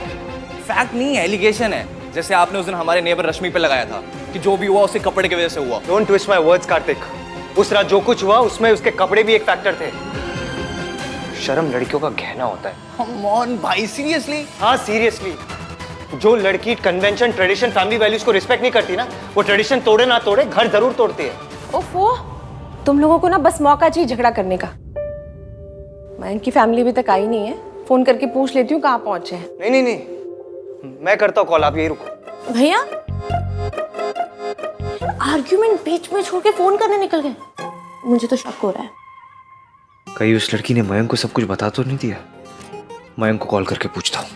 फैक्ट नहीं है, एलिगेशन है। जैसे आपने उस दिन हमारे नेबर रश्मि पे लगाया था कि जो भी हुआ उसके कपड़े की वजह से हुआ। Don't twist my words Kartik. उस रात जो कुछ हुआ उसमें उसके कपड़े भी एक फैक्टर थे। शर्म लड़कियों का गहना होता है। Come on, भाई सीरियसली? हाँ सीरियसली। जो लड़की कन्वेंशन, ट्रेडिशन, फैमिली वैल्यूज को रिस्पेक्ट नहीं करती ना, वो ट्रेडिशन तोड़े ना तोड़े घर जरूर तोड़ती है। ओफो, तुम लोगों को ना बस मौका चाहिए झगड़ा करने का। मैं इनकी फैमिली अभी तक आई नहीं है, फोन करके पूछ लेती हूँ कहाँ पहुंचे हैं। नहीं नहीं नहीं, मैं करता हूँ कॉल, आप यही रुको। भैया आर्ग्यूमेंट बीच में छोड़ के फोन करने निकल गए, मुझे तो शक हो रहा है। कहीं उस लड़की ने मयंक को सब कुछ बता तो नहीं दिया? मयंक को कॉल करके पूछता हूँ।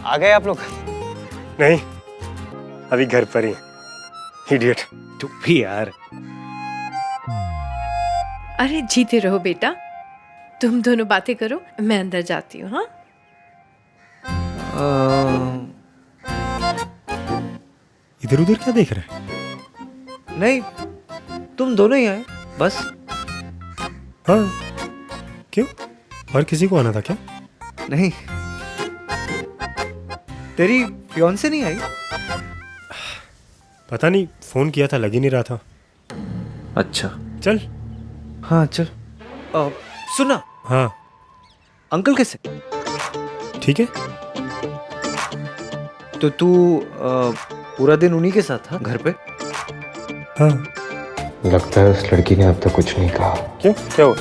आ गए आप लोग? नहीं, अभी घर पर ही। इडियट। तू भी यार। अरे जीते रहो बेटा, तुम दोनों बातें करो, मैं अंदर जाती हूँ। हाँ इधर उधर क्या देख रहे हैं? नहीं, तुम दोनों ही आए बस। हाँ, क्यों? और किसी को आना था क्या? नहीं, तेरी फियांसे नहीं आई? पता नहीं, फोन किया था लग ही नहीं रहा था। अच्छा चल। हाँ चल। सुना। हाँ अंकल कैसे? ठीक है। तो तू पूरा दिन उन्हीं के साथ था घर पे? हाँ। लगता है उस लड़की ने अब तक कुछ नहीं कहा। क्यों, क्या हुआ?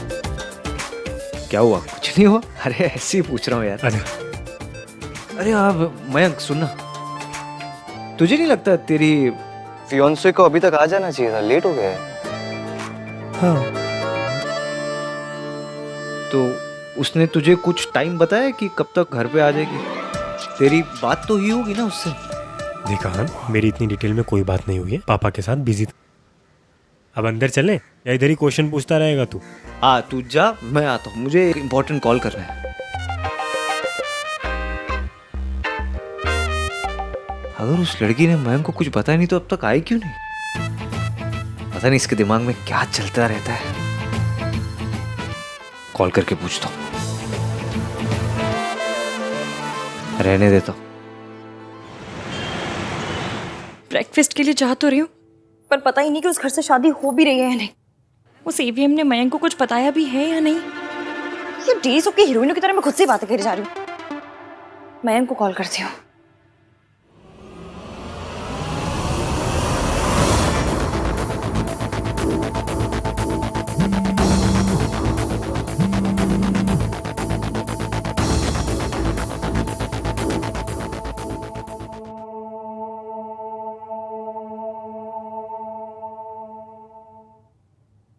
क्या हुआ? कुछ नहीं हुआ। अरे ऐसे ही पूछ रहा हूँ यार। अरे आप मयंक सुनना, तुझे नहीं लगता तेरी फियांसे को अभी तक आ जाना चाहिए था? लेट हो गया है। हाँ। तो उसने तुझे कुछ टाइम बताया कि कब तक घर पे आ जाएगी? तेरी बात तो हुई होगी ना उससे? देखा हाँ, मेरी इतनी डिटेल में कोई बात नहीं हुई है, पापा के साथ बिजी था। अब अंदर चलें या इधर ही क्वेश्चन पूछता रहेगा तू? हाँ तू जा, मैं आता हूँ, मुझे एक इम्पोर्टेंट कॉल करना है। अगर उस लड़की ने मयंक को कुछ बताया नहीं तो अब तक आई क्यों नहीं? पता नहीं इसके दिमाग में क्या चलता रहता है। कॉल करके पूछता हूँ। रहने देता हूँ। ब्रेकफास्ट के लिए चाह तो रही हूँ, पर पता ही नहीं कि उस घर से शादी हो भी रही है या नहीं। उस ईवीएम ने मयंक को कुछ बताया भी है या नहीं। ये डेज ऑफ की हीरोइनों की तरह मैं खुद से बातें करी जा रही हूँ। मयंक को कॉल करती हूँ।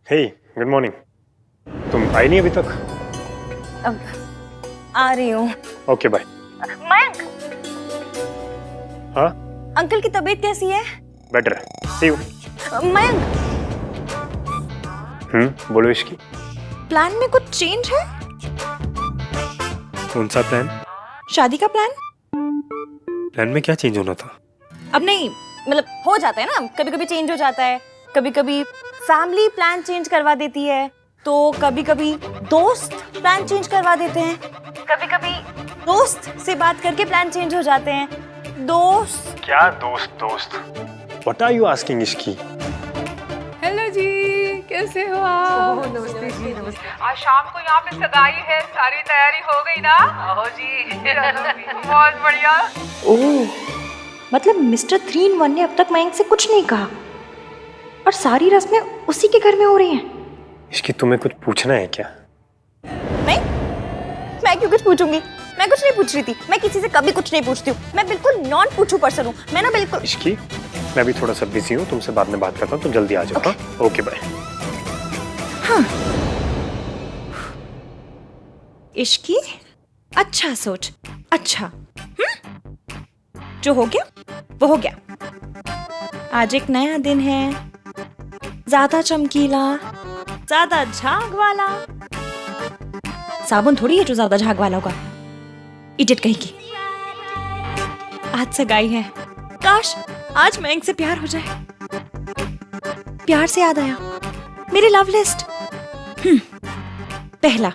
हे, गुड मॉर्निंग। तुम आई नहीं अभी तक? अब आ रही हूँ। Okay bye. मयंक, हाँ अंकल की तबीयत कैसी है? बेटर है, सी यू। मयंक, बोलो इसकी। प्लान में कुछ चेंज है? कौन सा प्लान? शादी का प्लान? प्लान में क्या चेंज होना था? अब नहीं, मतलब हो जाता है ना, कभी कभी चेंज हो जाता है, कभी कभी फैमिली प्लान चेंज करवा देती है, तो कभी कभी दोस्त प्लान चेंज करवा देते हैं, कभी कभी दोस्त से बात करके प्लान चेंज हो जाते हैं। दोस्त क्या दोस्त? What are you asking इसकी? हेलो जी, कैसे हो आप? नमस्ते जी, नमस्ते। आज शाम को यहाँ पे सगाई है, सारी तैयारी हो गई ना? आओ जी, बहुत बढ़िया। मतलब मिस्टर 3 in 1 ने अब तक मयंक से कुछ नहीं कहा और सारी रस्में उसी के घर में हो रही हैं। इसकी तुम्हें कुछ पूछना है क्या? मैं क्यों कुछ पूछूंगी? मैं कुछ नहीं पूछ रही थी, मैं किसी से कभी कुछ नहीं पूछती हूँ, मैं बिल्कुल नॉन पूछू पर्सन हूँ, मैं ना बिल्कुल। इसकी मैं भी थोड़ा सा बिजी हूँ, तुमसे बाद में बात करता हूँ, तुम जल्दी आ जाओ। Okay bye. हाँ। इश्की अच्छा सोच, अच्छा जो हो गया वो हो गया। आज एक नया दिन है, ज्यादा चमकीला, ज्यादा झाग वाला। साबुन थोड़ी है जो ज्यादा झाग वाला होगा, इडियट कहीं की। आज सगाई है, काश आज मयंक से प्यार हो जाए। प्यार से याद आया, मेरी लव लिस्ट। पहला,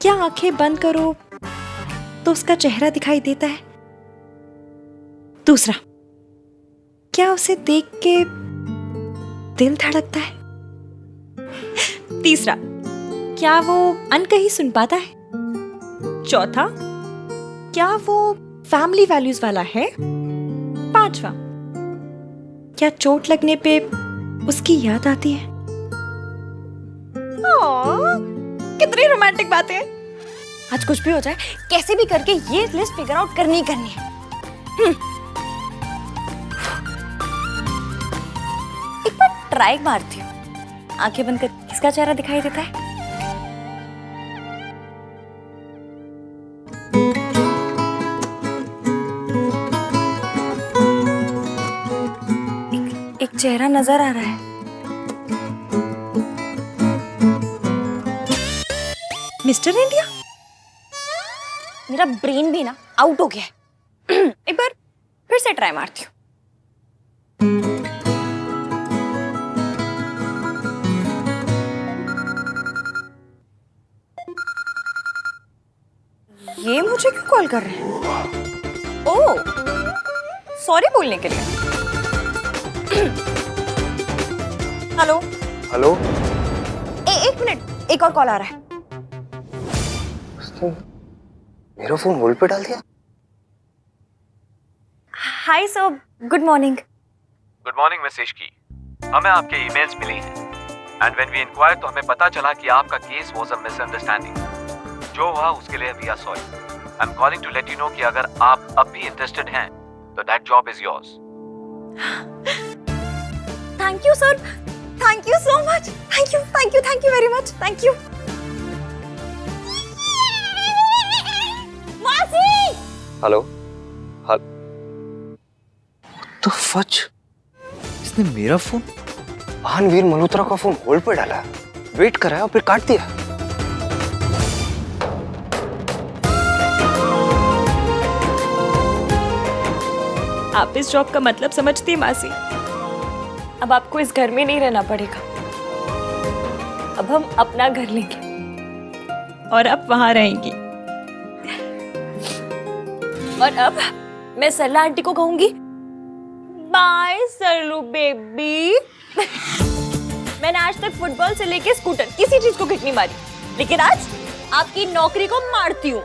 क्या आंखें बंद करो तो उसका चेहरा दिखाई देता है? दूसरा, क्या उसे देख के दिल धड़कता है? तीसरा, क्या वो अनकही सुन पाता है? चौथा, क्या वो फैमिली वैल्यूज वाला है? पांचवा, क्या चोट लगने पे उसकी याद आती है? कितनी रोमांटिक बातें हैं। आज कुछ भी हो जाए, कैसे भी करके ये लिस्ट फिगर आउट करनी ही करनी है। एक बार ट्राई मारती हूँ, आंखें बंद कर किसका चेहरा दिखाई देता है? एक चेहरा नजर आ रहा है। Mister India. मेरा ब्रेन भी ना आउट हो गया है। एक बार फिर से ट्राई मारती हूँ। ये मुझे क्यों कॉल कर रहे हैं? ओह, सॉरी बोलने के लिए। Hello hello. एक मिनट, एक और कॉल आ रहा है। मेरा फोन होल्ड पे डाल दिया। Hi sir, good morning. Good morning miss Ishki. हमें आपके ईमेल्स मिली हैं एंड व्हेन वी इंक्वायर्ड तो हमें पता चला कि आपका केस वाज अ मिसअंडरस्टैंडिंग। जो हुआ उसके लिए we are sorry. I am calling to let you know कि अगर आप अब भी इंटरेस्टेड हैं तो that job is yours. Thank you sir, thank you so much, thank you very much, thank you. मासी। हेलो। तो फच, इसने मेरा फोन महानवीर मल्होत्रा का फोन होल्ड पे डाला, वेट कराया और फिर काट दिया। आप इस जॉब का मतलब समझती हैं मासी? अब आपको इस घर में नहीं रहना पड़ेगा। अब हम अपना घर लेंगे और अब वहां रहेंगी। और अब मैं सरला आंटी को कहूंगी, बाय सरलू बेबी। मैंने आज तक फुटबॉल से लेके स्कूटर किसी चीज को किक नहीं मारी, लेकिन आज आपकी नौकरी को मारती हूँ।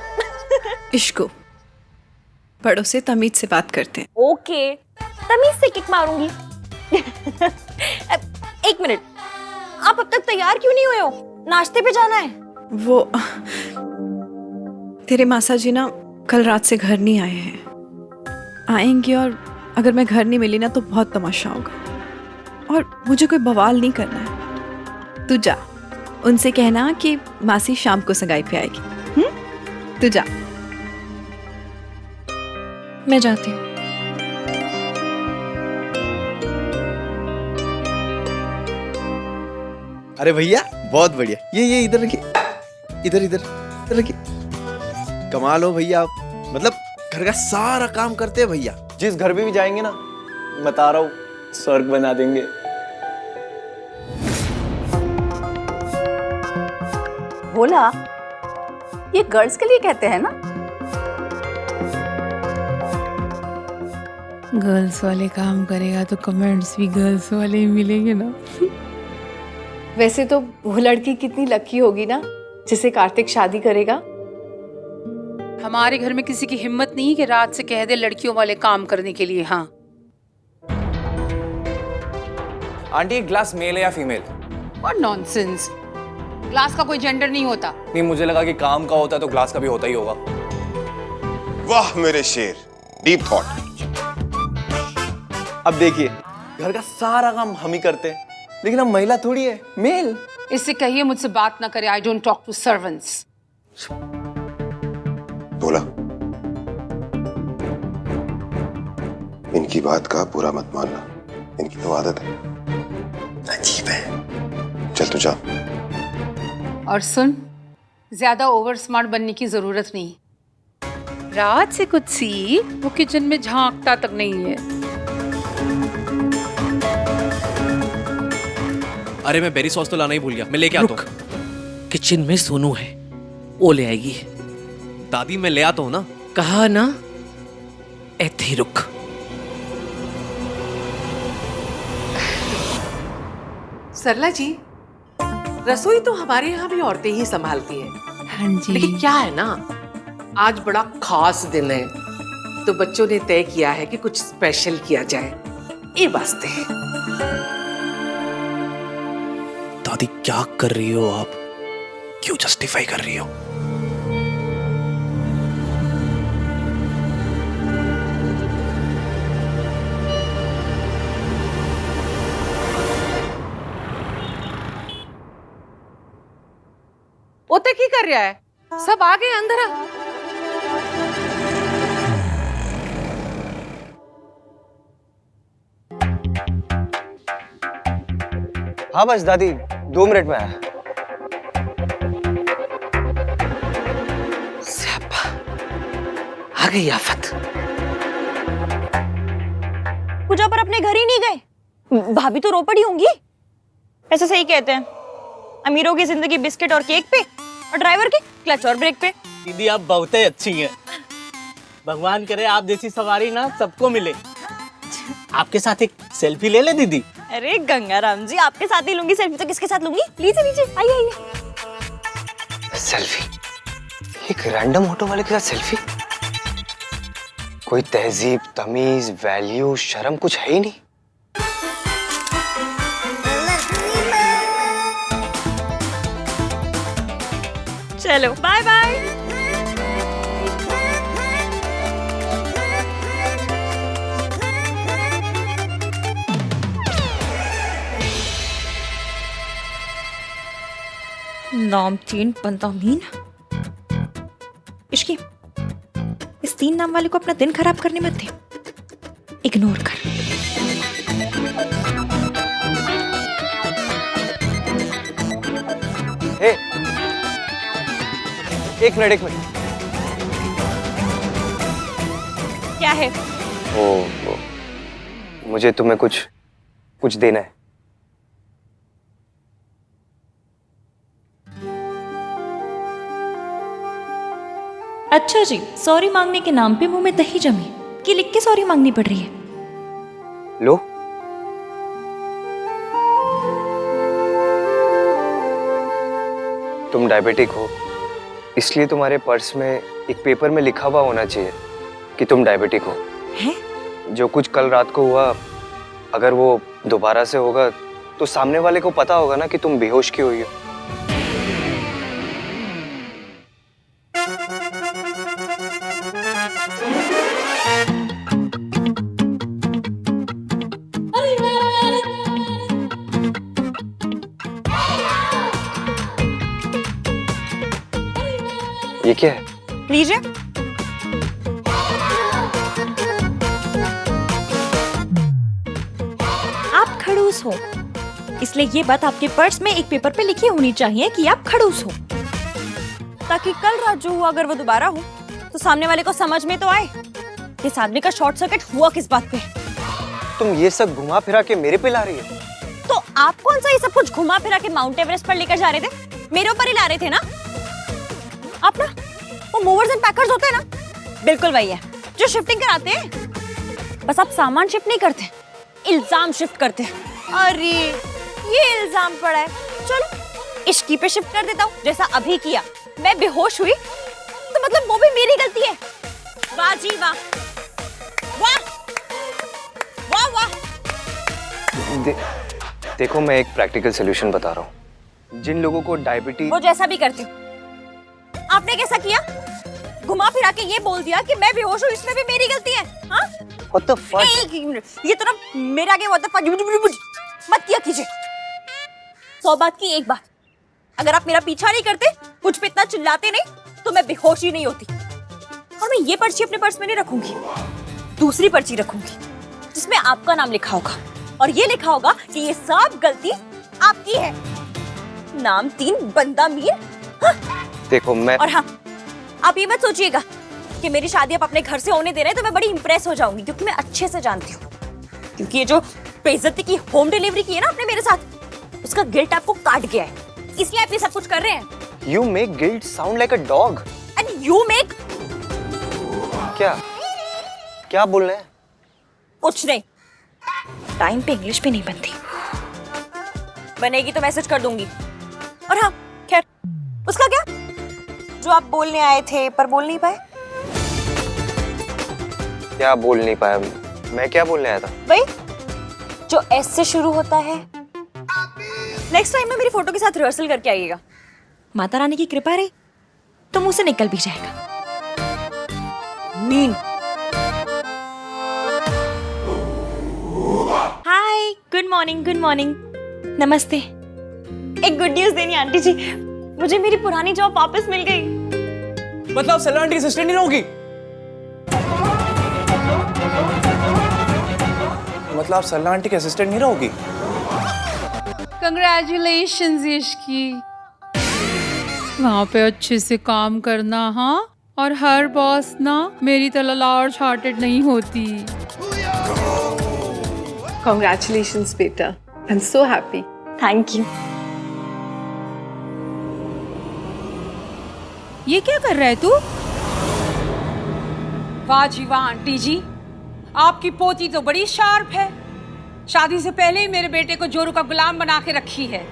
इश्को, बड़ों से तमीज से बात करते हैं। ओके, तमीज से किक मारूंगी। एक मिनट, आप अब तक तैयार क्यों नहीं हुए हो? नाश्ते पे जाना है। वो तेरे मासा जी ना कल रात से घर नहीं आए हैं। आएंगे और अगर मैं घर नहीं मिली ना तो बहुत तमाशा होगा और मुझे कोई बवाल नहीं करना है। तू जा, उनसे कहना कि मासी शाम को सगाई पे आएगी। तू जा। मैं जाती हूँ। अरे भैया बहुत बढ़िया। ये इधर रखिए, इधर इधर इधर रखिए। कमाल हो भैया आप, मतलब घर का सारा काम करते हैं भैया। जिस घर पे भी जाएंगे ना, बता रहा हूँ, स्वर्ग बना देंगे। भोला, ये गर्ल्स के लिए कहते हैं ना? गर्ल्स वाले काम करेगा तो कमेंट्स भी गर्ल्स वाले ही मिलेंगे ना। वैसे तो वो लड़की कितनी लकी होगी ना जिसे कार्तिक शादी करेगा। हमारे घर में किसी की हिम्मत नहीं कि रात से कह दे लड़कियों वाले काम करने के लिए। हाँ आंटी, एक ग्लास मेल है या फीमेल? और नॉनसेंस, ग्लास का कोई जेंडर नहीं होता। नहीं, मुझे लगा कि काम का होता है तो ग्लास का भी होता ही होगा। वाह मेरे शेर, डीप थॉट। अब देखिए, घर का सारा काम हम ही करते हैं, लेकिन हम महिला थोड़ी है, मेल। इससे कहिए मुझसे बात ना करे। I don't talk to servants. बोला, इनकी बात का पूरा मत मानना, इनकी तो आदत है, अजीब है। चल तू जा। और सुन, ज्यादा ओवर स्मार्ट बनने की जरूरत नहीं। रात से कुछ सीख, वो किचन में झांकता तक नहीं है। अरे मैं बेरी सॉस तो लाना ही भूल गया, मैं लेके आता हूँ। किचन में सोनू है, वो ले आएगी। दादी मैं ले आता हूँ ना। कहा ना, ऐथे ही रुक। सरला जी, रसोई तो हमारे यहाँ भी औरतें ही संभालती हैं। हाँ जी। लेकिन क्या है ना, आज बड़ा खास दिन है, तो बच्चों ने तय किया है कि कुछ स्पेशल किया जाए, ये वास्ते। दादी क्या कर रही हो आप? क्यों जस्टिफाई कर रही हो? ओते की कर रहा है? सब आ गए अंदर। हाँ बस दादी 2 मिनट में आया। आ गई आफत। पूजा पर अपने घर ही नहीं गए? भाभी तो रो पड़ी होंगी। ऐसा सही कहते हैं, अमीरों की जिंदगी बिस्किट और केक पे, और ड्राइवर की क्लच और ब्रेक पे। दीदी आप बहुत ही अच्छी हैं। भगवान करे आप जैसी सवारी ना सबको मिले। आपके साथ एक सेल्फी ले ले दीदी। अरे गंगाराम जी, आपके साथ ही लूंगी सेल्फी, तो किसके साथ लूंगी? लीजिए लीजिए, आइए आइए। सेल्फी? एक रैंडम ऑटो वाले के साथ सेल्फी? कोई तहजीब, तमीज, वैल्यू, शर्म कुछ है ही नहीं। चलो बाय बाय। नामचीन पंतामीन। इश्की, इस 3 नाम वाले को अपना दिन खराब करने मत दे, इग्नोर कर। हे, एक मिनट। क्या है? ओ, मुझे तुम्हें कुछ देना है। अच्छा जी, सॉरी मांगने के नाम पे मुंह में दही जमी कि लिख के सॉरी मांगनी पड़ रही है। लो। तुम डायबिटिक हो, इसलिए तुम्हारे पर्स में एक पेपर में लिखा हुआ होना चाहिए कि तुम डायबिटिक हो। हैं? जो कुछ कल रात को हुआ, अगर वो दोबारा से होगा तो सामने वाले को पता होगा ना कि तुम बेहोश क्यों हुई हो। ये क्या है? लीजिए। आप खड़ूस हो, इसलिए ये बात आपके पर्स में एक पेपर पे लिखी होनी चाहिए कि आप खड़ूस हो, ताकि कल रात जो हुआ अगर वो दोबारा हो तो सामने वाले को समझ में तो आए कि इस आदमी का शॉर्ट सर्किट हुआ किस बात पे। तुम ये सब घुमा फिरा के मेरे पे ला रही है। तो आप कौन सा ये सब कुछ घुमा फिरा के माउंट एवरेस्ट पर लेकर जा रहे थे? मेरे ऊपर ही ला रहे थे ना आप ना। वो मूवर्स एंड पैकर्स होते हैं ना, बिल्कुल वही है जो शिफ्टिंग कराते हैं। बस आप सामान शिफ्ट नहीं करते, इल्जाम शिफ्ट करते हैं। अरे ये इल्जाम पड़ा है, चलो इश्की पे शिफ्ट कर देता हूँ। जैसा अभी किया, मैं बेहोश हुई तो मतलब वो भी मेरी गलती है। वाह जी वाह, वाह वाह वाह। देखो मैं एक प्रैक्टिकल सोल्यूशन बता रहा हूँ। जिन लोगों को डायबिटीज, वो जैसा भी करती हूँ। आपने कैसा किया? घुमा फिरा के ये बोल दिया कि मैं बेहोश हूँ, इसमें भी मेरी गलती है। हाँ? What the fuck? ये तो ना मेरे आगे what the fuck मत किया कीजिए। 100 बात की एक बात, अगर आप मेरा पीछा नहीं करते, मुझ पे इतना चिल्लाते नहीं, तो मैं बेहोश ही नहीं होती। और मैं ये पर्ची अपने पर्स में नहीं रखूंगी, दूसरी पर्ची रखूंगी जिसमें आपका नाम लिखा होगा और ये लिखा होगा कि ये सब गलती आपकी है। नाम 3 बंदा मीर। हाँ? देखो मैं, और हाँ, आप ये मत सोचिएगा कि मेरी शादी आप अपने घर से होने दे रहे हैं तो मैं बड़ी इंप्रेस हो जाऊंगी, क्योंकि मैं अच्छे से जानती हूँ। क्योंकि ये जो बेइज्जती की होम डिलीवरी की है ना आपने मेरे साथ, उसका गिल्ट आपको काट गया है, इसलिए आप ये सब कुछ कर रहे हैं। You make guilt sound like a dog. And you make... क्या बोल रहे हैं? कुछ नहीं, टाइम पे इंग्लिश भी नहीं बनती, बनेगी तो मैसेज कर दूंगी। और हाँ खैर, उसका क्या जो आप बोलने आए थे पर बोल नहीं पाए? क्या बोल नहीं पाया? मैं क्या बोलने आया था? भाई जो एस से शुरू होता है। नेक्स्ट टाइम में मेरी फोटो के साथ रिहर्सल करके आइएगा। माता रानी की कृपा रही तो मुंह से निकल भी जाएगा। मीन। हाय, गुड मॉर्निंग, गुड मॉर्निंग, नमस्ते। एक गुड न्यूज देनी आंटी जी, मुझे मेरी पुरानी जॉब वापस मिल गई। मतलब सरला आंटी असिस्टेंट नहीं रहोगी? मतलब आप सरला आंटी के असिस्टेंट नहीं रहोगी? कंग्रेचुलेशंस यशकी, वहाँ पे अच्छे से काम करना। हाँ, और हर बॉस ना मेरी तरह लार्ज हार्टेड नहीं होती। Congratulations, बेटा। I'm so happy. Thank you. ये क्या कर रहा है तू? वाह जी वाह आंटी जी, आपकी पोती तो बड़ी शार्प है। शादी से पहले ही मेरे बेटे को जोरू का गुलाम बना के रखी है।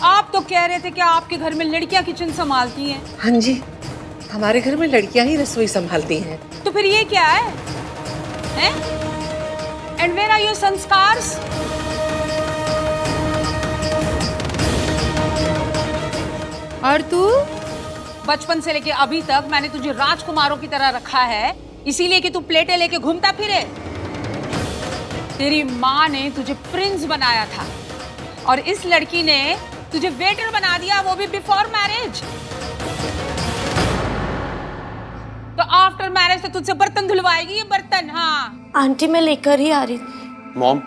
आप तो कह रहे थे कि आपके घर में लड़कियां किचन संभालती हैं। हाँ जी, हमारे घर में लड़कियां ही रसोई संभालती हैं। तो फिर ये क्या है? And where are your संस्कार्स? और तू? बचपन से लेके अभी तक मैंने तुझे राजकुमारों की तरह रखा है, इसीलिए कि तू प्लेटें लेके घूमता फिरे। तेरी माँ ने तुझे प्रिंस बनाया था और इस लड़की ने तुझे वेटर बना दिया, वो भी बिफोर मैरिज। तो आफ्टर मैरिज तो तुझसे बर्तन धुलवाएगी ये बर्तन। हाँ आंटी, मैं लेकर ही आ रही थी। मॉम,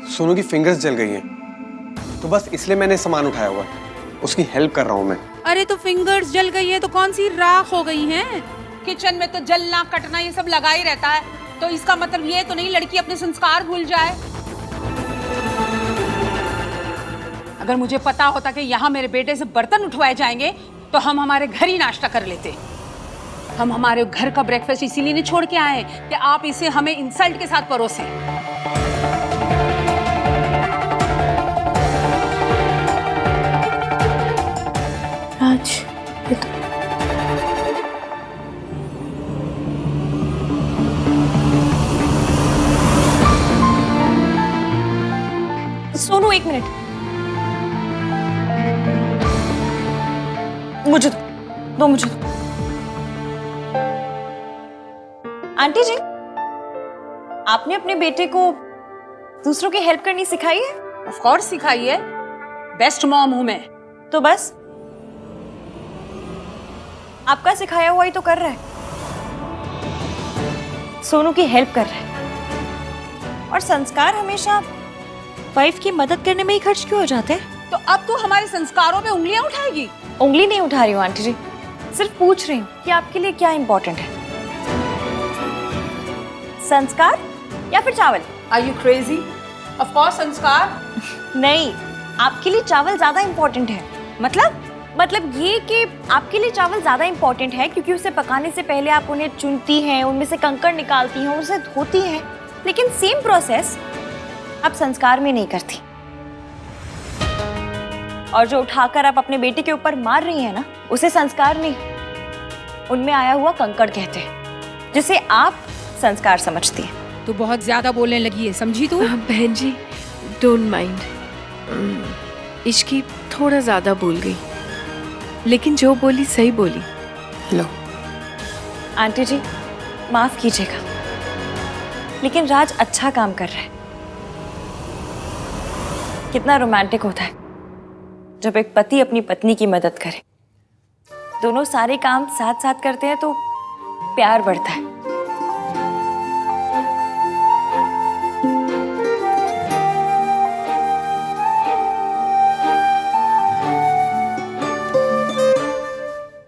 सोनू की फिंगर्स जल गई हैं, तो बस इसलिए मैंने सामान उठाया हुआ, उसकी हेल्प कर रहा हूँ मैं। अरे तो फिंगर्स जल गई है तो कौन सी राख हो गई हैं? किचन में तो जलना कटना ये सब लगा ही रहता है, तो इसका मतलब ये तो नहीं लड़की अपने संस्कार भूल जाए। अगर मुझे पता होता कि यहाँ मेरे बेटे से बर्तन उठवाए जाएंगे तो हम हमारे घर ही नाश्ता कर लेते। हम हमारे घर का ब्रेकफास्ट इसीलिए नहीं छोड़ के आए कि आप इसे हमें इंसल्ट के साथ परोसें। राज, सोनू एक मिनट, मुझे दो मुझे दो। आंटी जी, आपने अपने बेटे को दूसरों की हेल्प करनी सिखाई है? ऑफ कोर्स सिखाई है, बेस्ट मॉम हूं मैं। तो बस आपका सिखाया हुआ ही तो कर रहा है, सोनू की हेल्प कर रहा है। और संस्कार हमेशा वाइफ की मदद करने में ही खर्च क्यों हो जाते हैं? तो अब तू हमारे संस्कारों पे उंगलियां उठाएगी? उंगली नहीं उठा रही हूँ आंटी जी, सिर्फ पूछ रही हूँ कि आपके लिए क्या इम्पोर्टेंट है, संस्कार या फिर चावल? Are you crazy? Of course संस्कार। नहीं, आपके लिए चावल ज्यादा इम्पोर्टेंट है। मतलब ये कि आपके लिए चावल ज्यादा इम्पोर्टेंट है क्योंकि उसे पकाने से पहले आप उन्हें चुनती हैं, उनमें से कंकड़ निकालती हैं, उसे धोती हैं, लेकिन सेम प्रोसेस आप संस्कार में नहीं करती। और जो उठाकर आप अपने बेटे के ऊपर मार रही हैं ना, उसे संस्कार नहीं, उनमें आया हुआ कंकड़ कहते हैं, जिसे आप संस्कार समझती हैं। तू बहुत ज्यादा बोलने लगी है, समझी तू? बहन जी डोंट माइंड, इश्की थोड़ा ज्यादा बोल गई, लेकिन जो बोली सही बोली। लो आंटी जी माफ कीजिएगा, लेकिन राज अच्छा काम कर रहा है। कितना रोमांटिक होता है जब एक पति अपनी पत्नी की मदद करे। दोनों सारे काम साथ साथ करते हैं तो प्यार बढ़ता है।